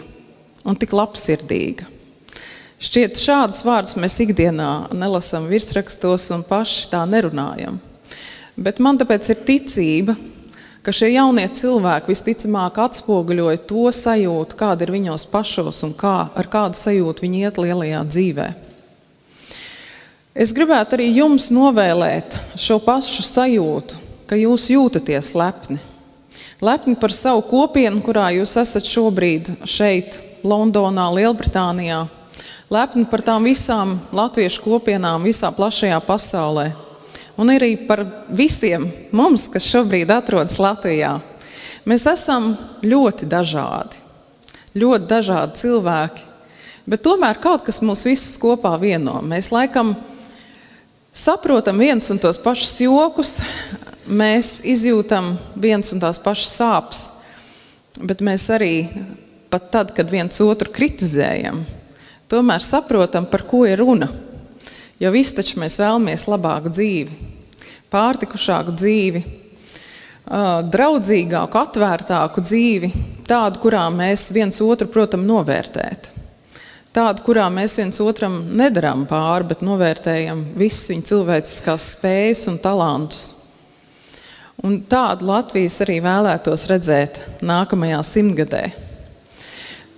un tik labsirdīga. Šķiet, šādus vārdus mēs ikdienā nelasam virsrakstos un paši tā nerunājam. Bet man tāpēc ir ticība, ka šie jaunie cilvēki visticamāk atspoguļoja to sajūtu, kāda ir viņos pašos un ar kādu sajūtu viņi iet lielajā dzīvē. Es gribētu arī jums novēlēt šo pašu sajūtu, ka jūs jūtaties lepni. Lepni par savu kopienu, kurā jūs esat šobrīd šeit, Londonā, Lielbritānijā. Lepni par tām visām latviešu kopienām visā plašajā pasaulē. Un arī par visiem mums, kas šobrīd atrodas Latvijā. Mēs esam ļoti dažādi cilvēki, bet tomēr kaut kas mūs visus kopā vieno. Mēs laikam saprotam viens un tos pašus jokus, mēs izjūtam viens un tās pašas sāpes, bet mēs arī pat tad, kad viens otru kritizējam, tomēr saprotam, par ko ir runa. Jo visi taču mēs vēlamies labāku dzīvi, pārtikušāku dzīvi, draudzīgāku, atvērtāku dzīvi, tādu, kurā mēs viens otru, protams, novērtēt. Tādu, kurā mēs viens otram nedarām pāri, bet novērtējam visas viņa cilvēciskās spējas un talantus. Un tādu Latvijas arī vēlētos redzēt nākamajā 100-gadē.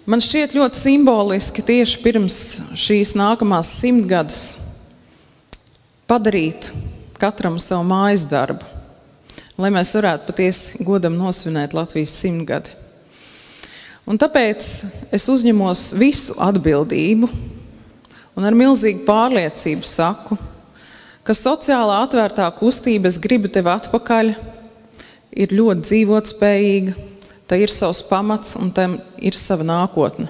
Man šķiet ļoti simboliski tieši pirms šīs nākamās 100-gadas padarīt katram savu mājas darbu, lai mēs varētu patiesi godam nosvinēt Latvijas 100-gadi. Un tāpēc es uzņemos visu atbildību un ar milzīgu pārliecību saku, ka sociālā atvērtā kustība Es gribu tevi atpakaļ ir ļoti dzīvotspējīga, tā ir savs pamats un tam ir sava nākotne.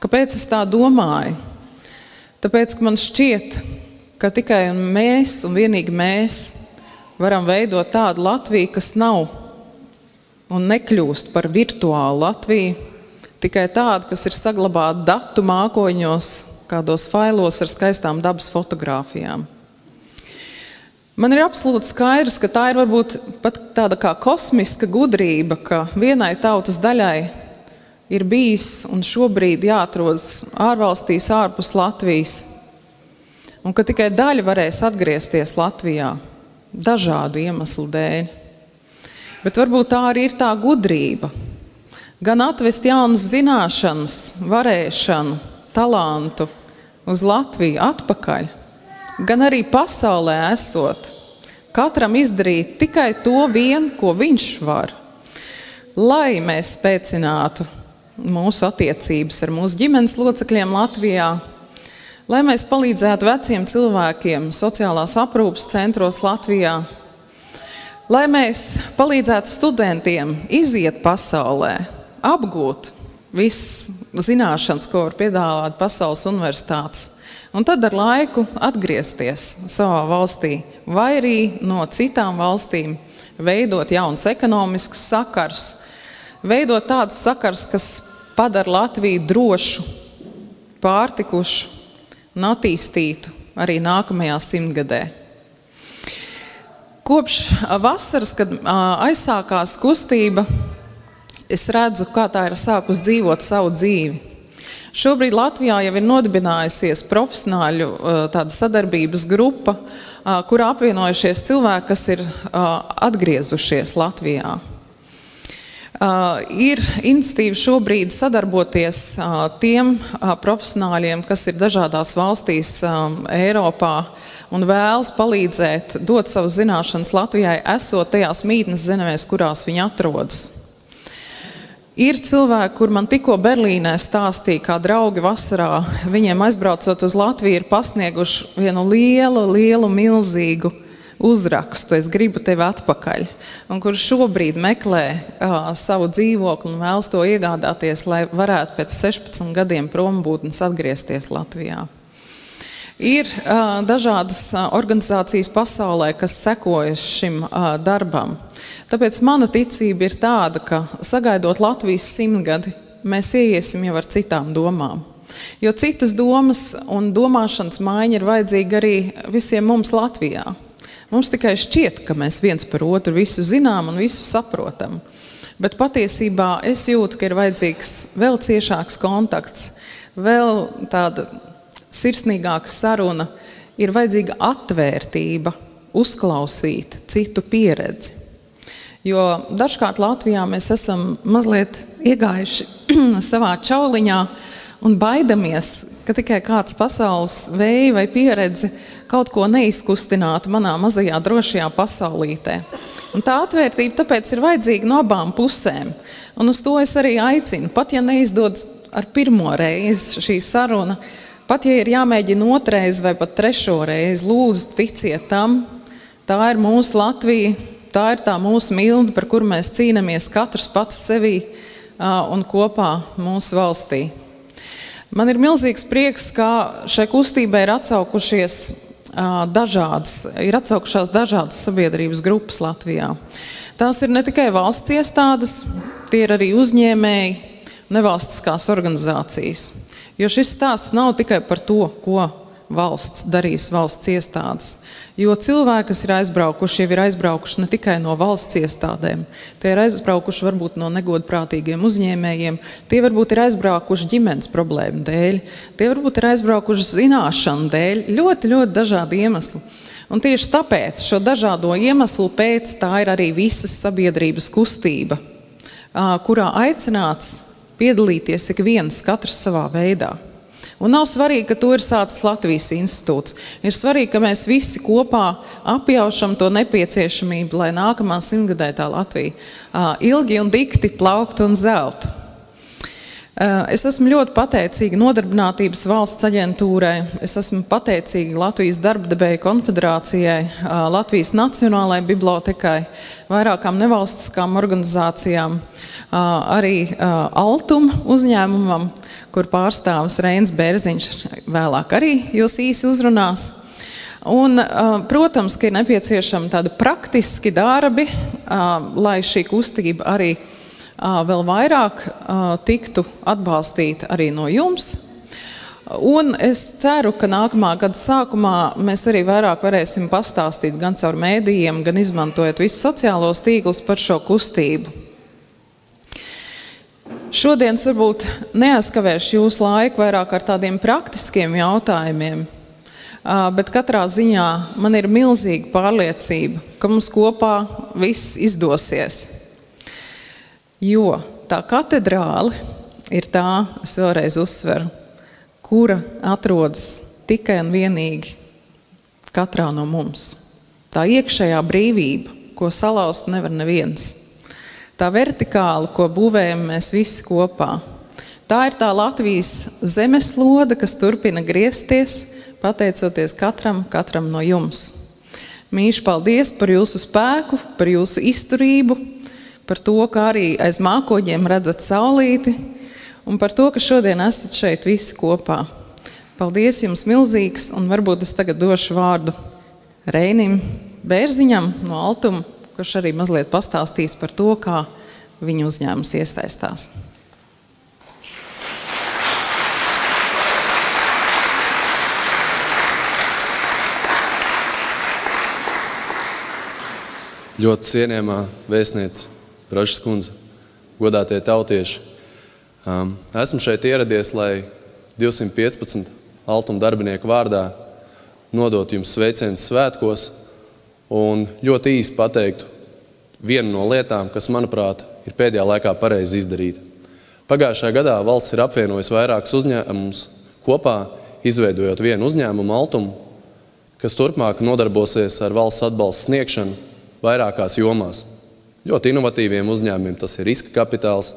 Kāpēc es tā domāju? Tāpēc, ka man šķiet, ka tikai mēs un vienīgi mēs varam veidot tādu Latviju, kas nav un nekļūst par virtuālu Latviju, tikai tādu, kas ir saglabāta datu mākoņos, kādos failos ar skaistām dabas fotogrāfijām. Man ir absolūti skaidrs, ka tā ir varbūt pat tāda kā kosmiska gudrība, ka vienai tautas daļai ir bijis un šobrīd jāatrodas ārvalstīs ārpus Latvijas, un ka tikai daļa varēs atgriezties Latvijā dažādu iemeslu dēļ. Bet varbūt tā arī ir tā gudrība, gan atvest jaunas zināšanas, varēšanu, talantu uz Latviju atpakaļ, gan arī pasaulē esot, katram izdarīt tikai to vien, ko viņš var, lai mēs spēcinātu mūsu attiecības ar mūsu ģimenes locekļiem Latvijā, lai mēs palīdzētu veciem cilvēkiem sociālās aprūpes centros Latvijā, lai mēs palīdzētu studentiem iziet pasaulē, apgūt visas zināšanas, ko var piedāvāt pasaules universitātes, un tad ar laiku atgriezties savā valstī, vai arī no citām valstīm veidot jaunus ekonomiskus sakars, veidot tādus sakars, kas padara Latviju drošu, pārtikušu un attīstītu arī nākamajā 100-gadē. Kopš vasaras, kad aizsākās kustība, es redzu, kā tā ir sākus dzīvot savu dzīvi. Šobrīd Latvijā jau ir nodibinājusies profesionāļu tāda sadarbības grupa, kurā apvienojušies cilvēki, kas ir atgriezušies Latvijā. Ir iniciatīva šobrīd sadarboties tiem profesionāļiem, kas ir dažādās valstīs Eiropā un vēlas palīdzēt, dot savas zināšanas Latvijai, esot tajās mītnes zemēs, kurās viņi atrodas. Ir cilvēki, kur man tikko Berlīnē stāstīja, kā draugi vasarā, viņiem aizbraucot uz Latviju, ir pasnieguši vienu lielu, milzīgu uzrakstu, Es gribu tevi atpakaļ, un kur šobrīd meklē savu dzīvokli un vēlas to iegādāties, lai varētu pēc 16 gadiem prombūtnes atgriezties Latvijā. Ir dažādas organizācijas pasaulē, kas sekojas šim darbam. Tāpēc mana ticība ir tāda, ka sagaidot Latvijas 100 gadi, mēs ieiesim jau ar citām domām. Jo citas domas un domāšanas maiņa ir vajadzīga arī visiem mums Latvijā. Mums tikai šķiet, ka mēs viens par otru visu zinām un visu saprotam. Bet patiesībā es jūtu, ka ir vajadzīgs vēl ciešāks kontakts, vēl tāda sirsnīgāka saruna, ir vajadzīga atvērtība, uzklausīt citu pieredzi. Jo dažkārt Latvijā mēs esam mazliet iegājuši savā čauliņā un baidamies, ka tikai kāds pasaules vēja vai pieredze kaut ko neizkustinātu manā mazajā drošajā pasaulītē. Un tā atvērtība tāpēc ir vajadzīga no abām pusēm. Un uz to es arī aicinu, pat ja neizdodas ar pirmo reizi šī saruna, pat ja ir jāmēģina otrais vai pat trešo reizi, lūdzu ticiet tam, tā ir mūsu Latvija, tā ir tā mūsu milde, par kuru mēs cīnamies katrs pats sevī un kopā mūsu valstī. Man ir milzīgs prieks, ka šai kustībai ir atsaukušās dažādas sabiedrības grupas Latvijā. Tās ir ne tikai valsts iestādes, tie ir arī uzņēmēji, nevalstiskās organizācijas. Jo šis stāsts nav tikai par to, ko valsts darīs valsts iestādes. Jo cilvēki, kas ir aizbraukuši, jau ir aizbraukuši ne tikai no valsts iestādēm. Tie ir aizbraukuši varbūt no negodprātīgiem uzņēmējiem. Tie varbūt ir aizbraukuši ģimenes problēmu dēļ. Tie varbūt ir aizbraukuši zināšanu dēļ. Ļoti, ļoti dažādi iemesli. Un tieši tāpēc šo dažādo iemeslu pēc tā ir arī visas sabiedrības kustība, kurā aicināts piedalīties ik viens, katrs savā veidā. Un nav svarīgi, ka to ir sācis Latvijas institūts. Ir svarīgi, ka mēs visi kopā apjaušam to nepieciešamību, lai nākamā 100-gadētā Latvija ilgi un dikti plauktu un zeltu. Es esmu ļoti pateicīga Nodarbinātības valsts aģentūrai, es esmu pateicīga Latvijas darbdevēju konfederācijai, Latvijas Nacionālajai bibliotekai, vairākām nevalstiskām organizācijām, arī Altum uzņēmumam, kur pārstāvis Reinis Bērziņš vēlāk arī jūs īsi uzrunās. Un, protams, ka ir nepieciešami tādi praktiski darbi, lai šī kustība arī vēl vairāk tiktu atbalstīta arī no jums. Un es ceru, ka nākamā gada sākumā mēs arī vairāk varēsim pastāstīt gan caur mēdījiem, gan izmantojot visus sociālos tīklus par šo kustību. Šodien varbūt neaizkavēšu jūsu laiku vairāk ar tādiem praktiskiem jautājumiem, bet katrā ziņā man ir milzīga pārliecība, ka mums kopā viss izdosies. Jo tā katedrāle ir tā, es vēlreiz uzsveru, kura atrodas tikai un vienīgi katrā no mums. Tā iekšējā brīvība, ko salauzt nevar neviens. Tā vertikāla, ko būvējam mēs visi kopā. Tā ir tā Latvijas zemesloda, kas turpina griezties, pateicoties katram no jums. Mīļš, paldies par jūsu spēku, par jūsu izturību, par to, ka arī aiz mākoņiem redzat saulīti, un par to, ka šodien esat šeit visi kopā. Paldies jums milzīgs, un varbūt es tagad došu vārdu Reinim Bērziņam no Altuma, kurš arī mazliet pastāstīs par to, kā viņa uzņēmums iesaistās. Ļoti cienījamā vēstniece Bražas kundze, godātie tautieši. Esmu šeit ieradies, lai 215 Altuma darbinieku vārdā nodot jums sveicienus svētkos un ļoti īsi pateiktu vienu no lietām, kas, manuprāt, ir pēdējā laikā pareizi izdarīta. Pagājušajā gadā valsts ir apvienojusi vairākus uzņēmumus kopā, izveidojot vienu uzņēmumu Altumu, kas turpmāk nodarbosies ar valsts atbalsta sniegšanu vairākās jomās. Ļoti inovatīviem uzņēmumiem tas ir riska kapitāls,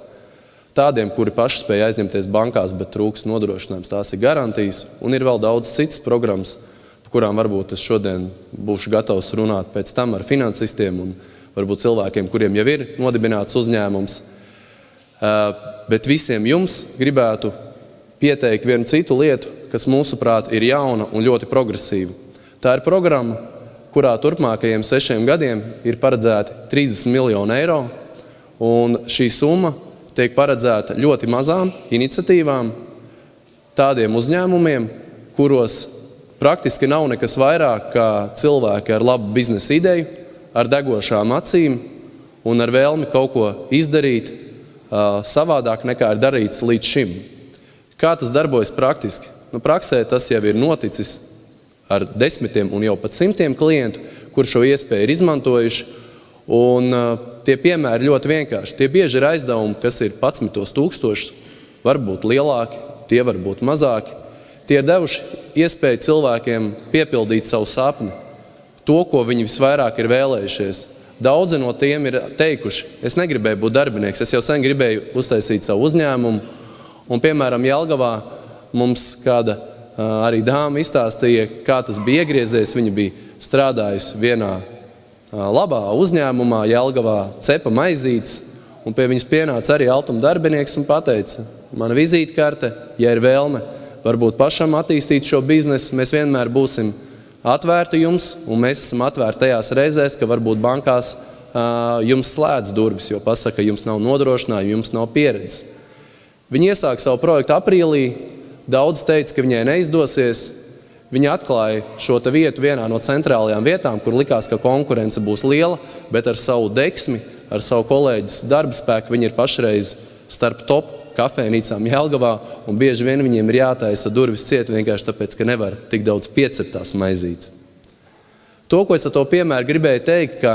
tādiem, kuri paši spēj aizņemties bankās, bet trūkst nodrošinājums, tās ir garantijas, un ir vēl daudz citas programmas, kurām varbūt es šodien būšu gatavs runāt pēc tam ar finansistiem un varbūt cilvēkiem, kuriem jau ir nodibināts uzņēmums. Bet visiem jums gribētu pieteikt vienu citu lietu, kas mūsuprāt ir jauna un ļoti progresīva. Tā ir programma, kurā turpmākajiem 6 gadiem ir paredzēti 30 miljoni eiro, un šī summa tiek paredzēta ļoti mazām iniciatīvām, tādiem uzņēmumiem, kuros praktiski nav nekas vairāk kā cilvēki ar labu biznesa ideju, ar degošām acīm un ar vēlmi kaut ko izdarīt savādāk nekā ir darīts līdz šim. Kā tas darbojas praktiski? Praksē tas jau ir noticis ar 10 un jau pat 100 klientu, kur šo iespēju ir izmantojuši, un tie piemēri ļoti vienkārši. Tie bieži ir aizdevumi, kas ir 11 000, varbūt lielāki, tie var būt mazāki. Tie ir devuši iespēju cilvēkiem piepildīt savu sapni, to, ko viņi visvairāk ir vēlējušies. Daudzi no tiem ir teikuši, es negribēju būt darbinieks, es jau sen gribēju uztaisīt savu uzņēmumu, un, piemēram, Jelgavā mums kāda arī dāma izstāstīja, kā tas bija iegriezies. Viņa bija strādājusi vienā labā uzņēmumā, Jelgavā cepa maizītes, un pie viņas pienāca arī Altuma darbinieks un pateica, mana vizītkarte, ja ir vēlme, varbūt pašam attīstīt šo biznesu, mēs vienmēr būsim atvērti jums, un mēs esam atvērti tajās reizēs, ka varbūt bankās jums slēdz durvis, jo pasaka, jums nav nodrošinājumu, jums nav pieredzes. Viņi iesāka savu projektu aprīlī, daudz teica, ka viņai neizdosies. Viņi atklāja šo vietu vienā no centrālajām vietām, kur likās, ka konkurence būs liela, bet ar savu deksmi, ar savu kolēģis darba spēku viņi ir pašreiz starp top kafejnīcām Jelgavā, un bieži vien viņiem ir jātaisa durvis ciet vienkārši tāpēc, ka nevar tik daudz pieceptās maizītes. To, ko es ar to piemēru gribēju teikt, ka,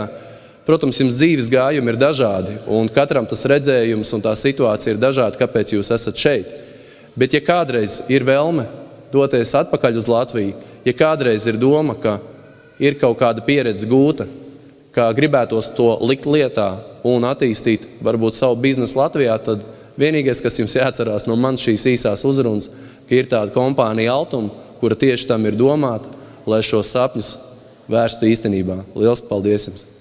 protams, jums dzīves gājumi ir dažādi, un katram tas redzējums un tā situācija ir dažāda, kāpēc jūs esat šeit. Bet ja kādreiz ir vēlme doties atpakaļ uz Latviju, ja kādreiz ir doma, ka ir kaut kāda pieredze gūta, ka gribētos to likt lietā un attīstīt varbūt savu biznesu Latvijā, tad vienīgais, kas jums jāatcerās no manas šīs īsās uzrunas, ka ir tāda kompānija Altuma, kura tieši tam ir domāta, lai šos sapņus vērstu īstenībā. Liels paldies jums!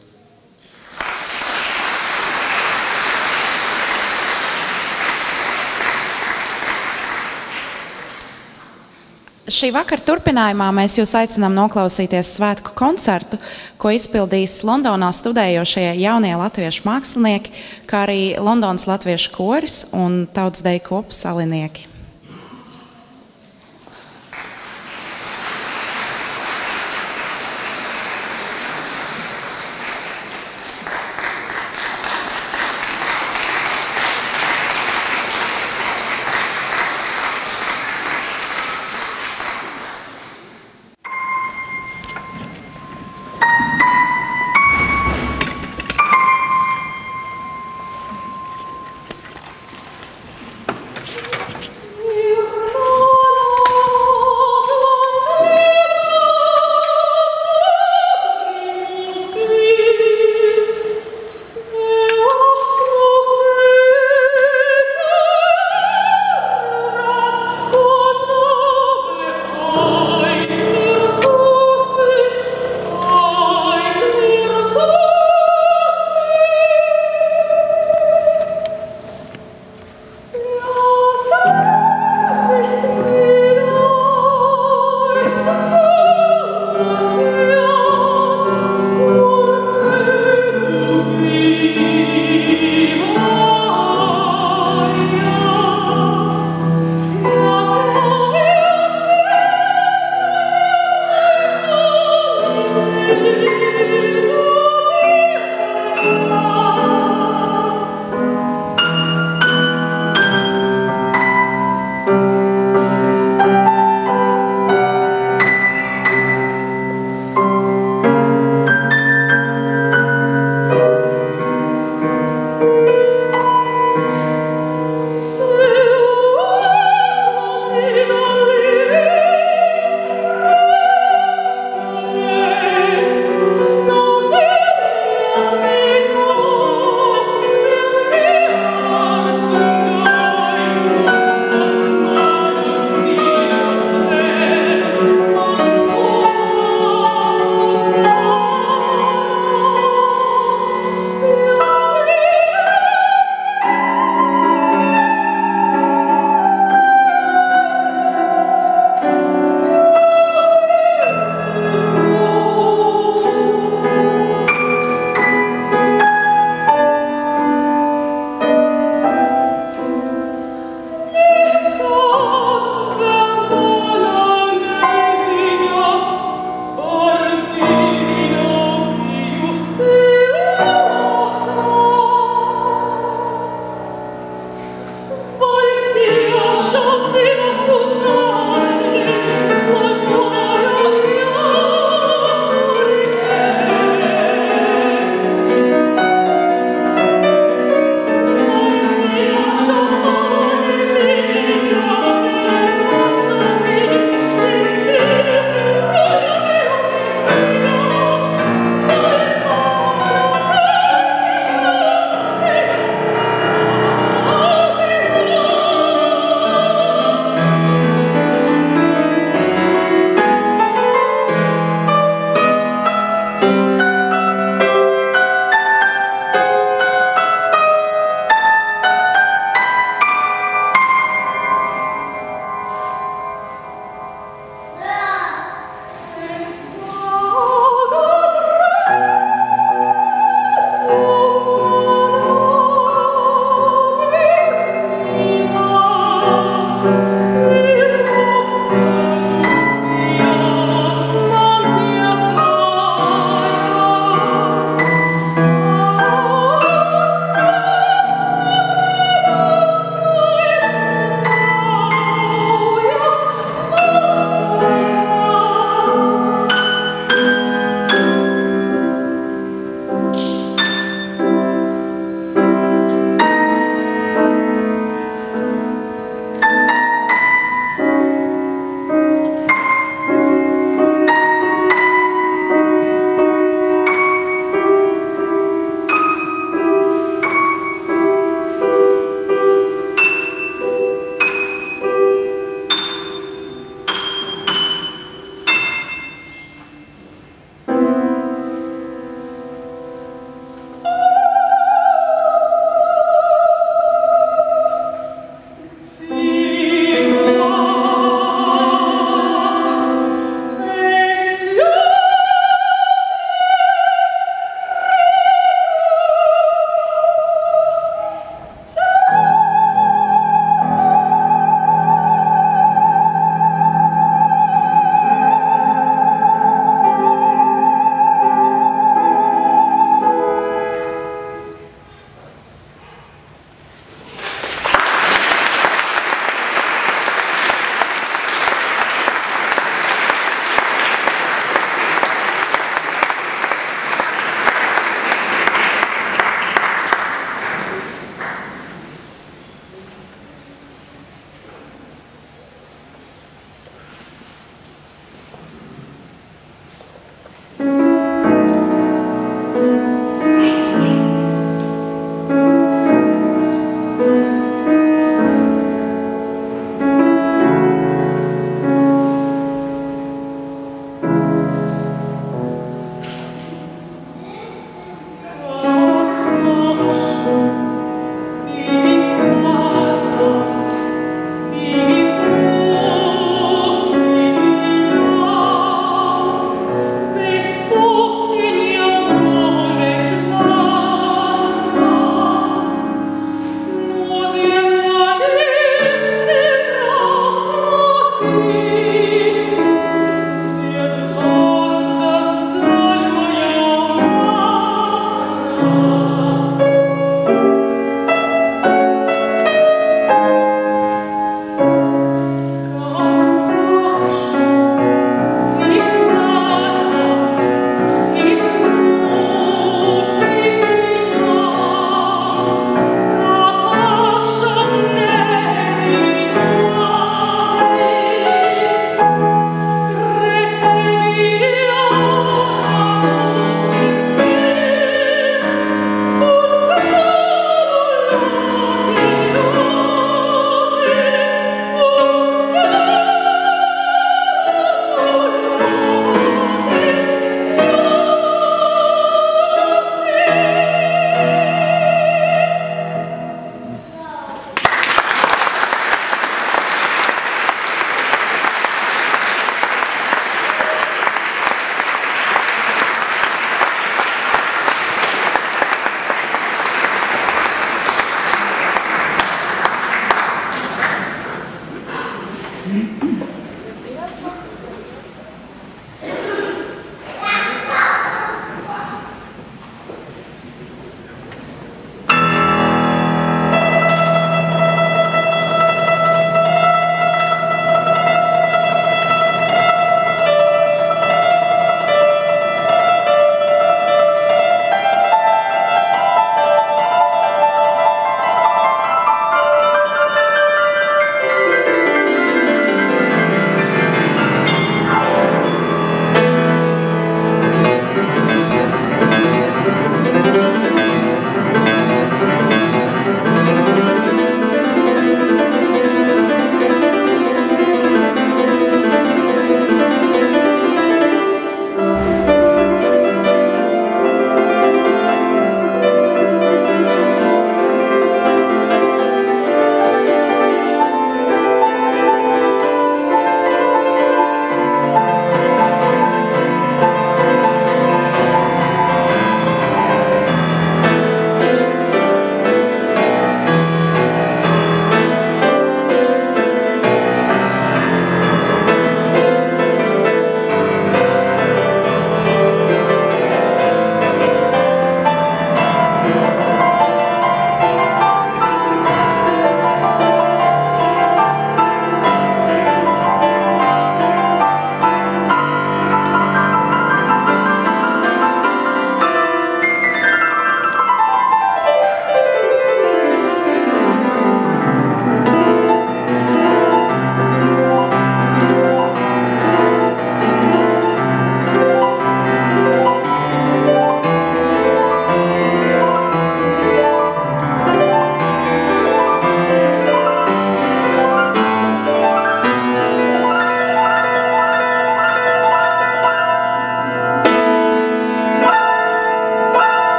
Šī vakara turpinājumā mēs jūs aicinām noklausīties svētku koncertu, ko izpildīs Londonā studējošie jaunie latviešu mākslinieki, kā arī Londonas latviešu koris un tautsdeju kopu salinieki.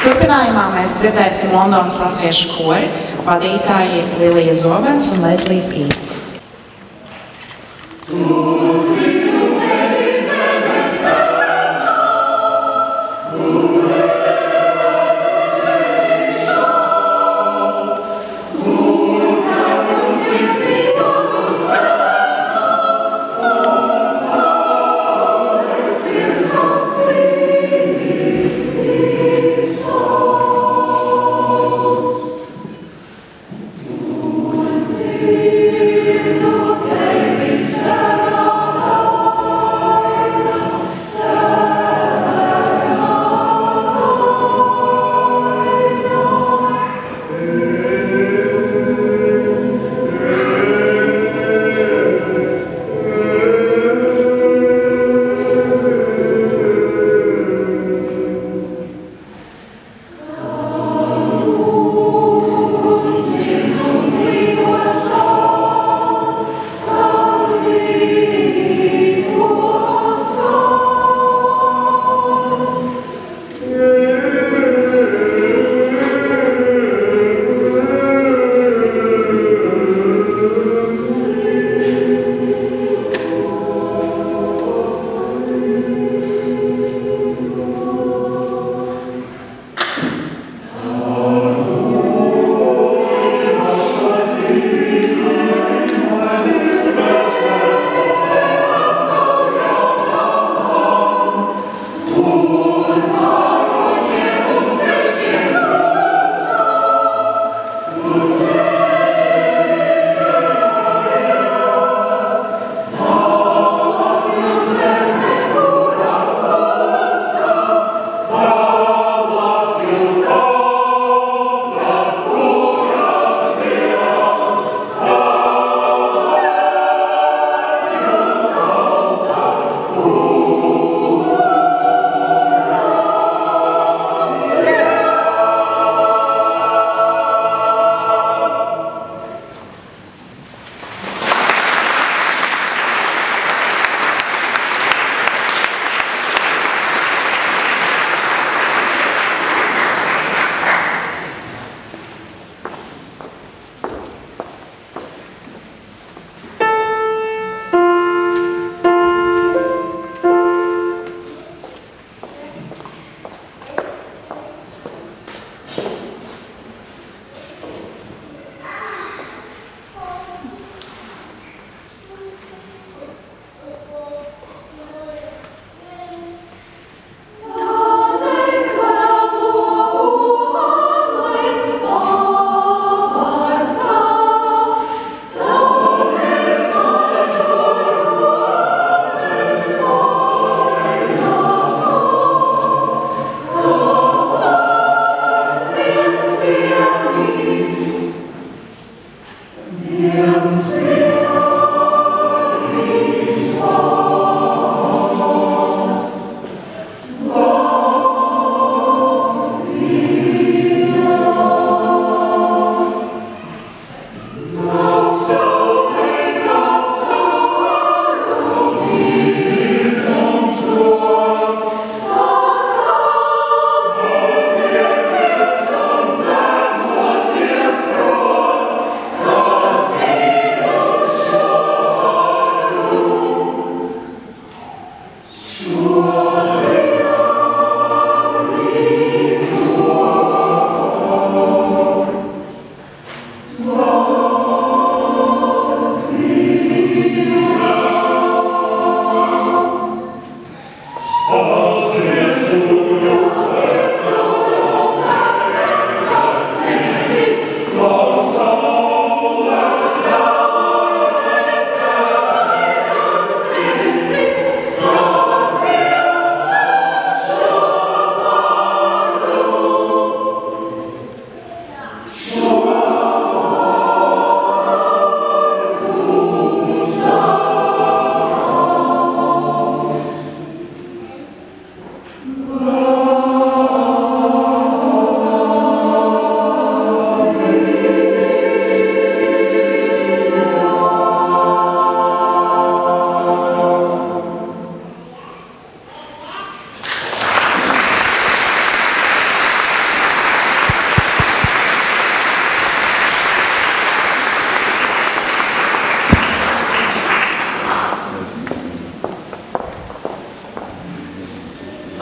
Turpinājumā mēs dzirdēsim Londonas latviešu kori, vadītāji Lilija Zobens un Lezlijas Īsts. Yeah.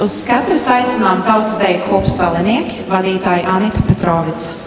Uz skatuves aicinām tautas deju kopu salinieki, vadītāja Anita Petrovica.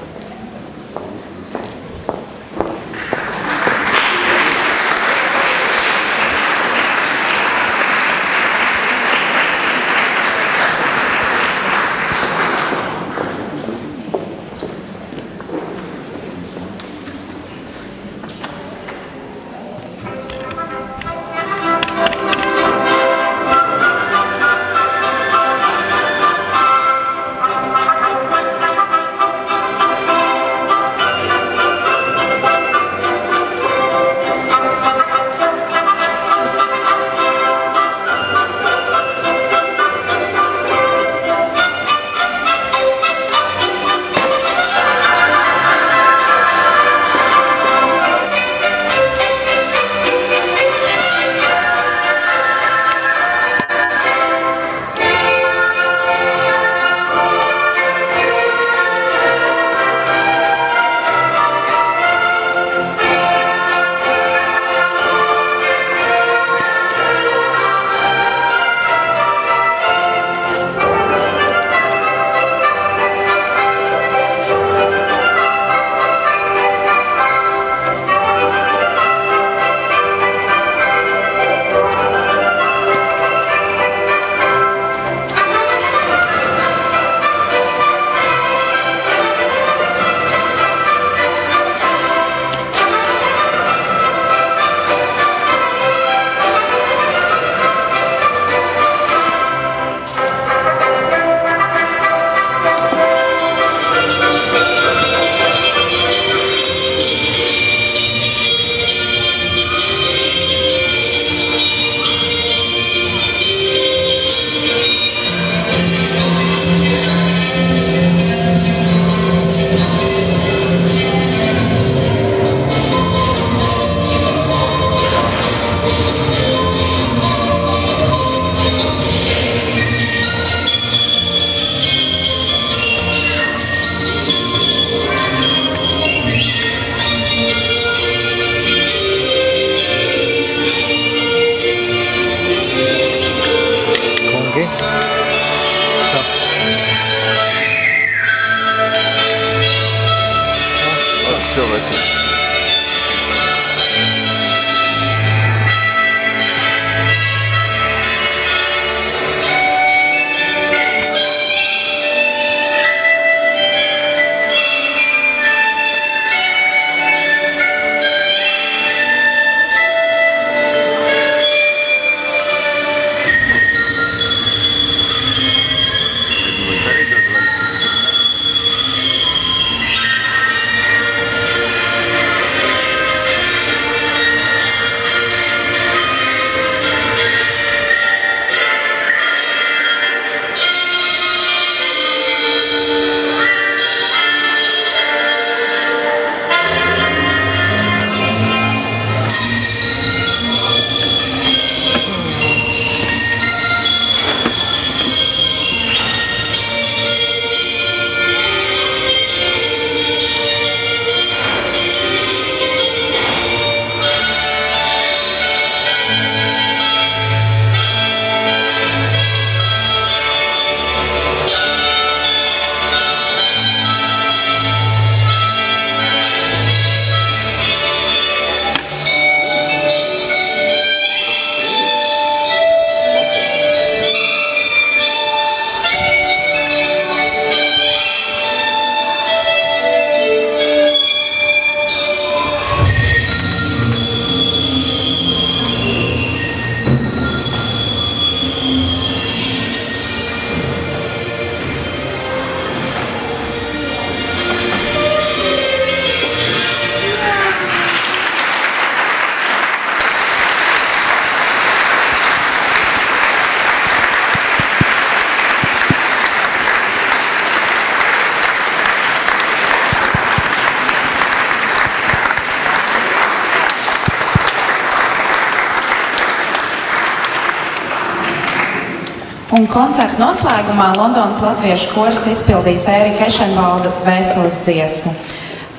Un koncerta noslēgumā Londonas latviešu koris izpildīs Ērika Ešenvalda Dvēseles dziesmu.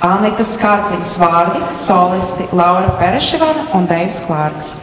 Anitas Kārkliņas vārdi, solisti Laura Perešivana un Deivs Klārks.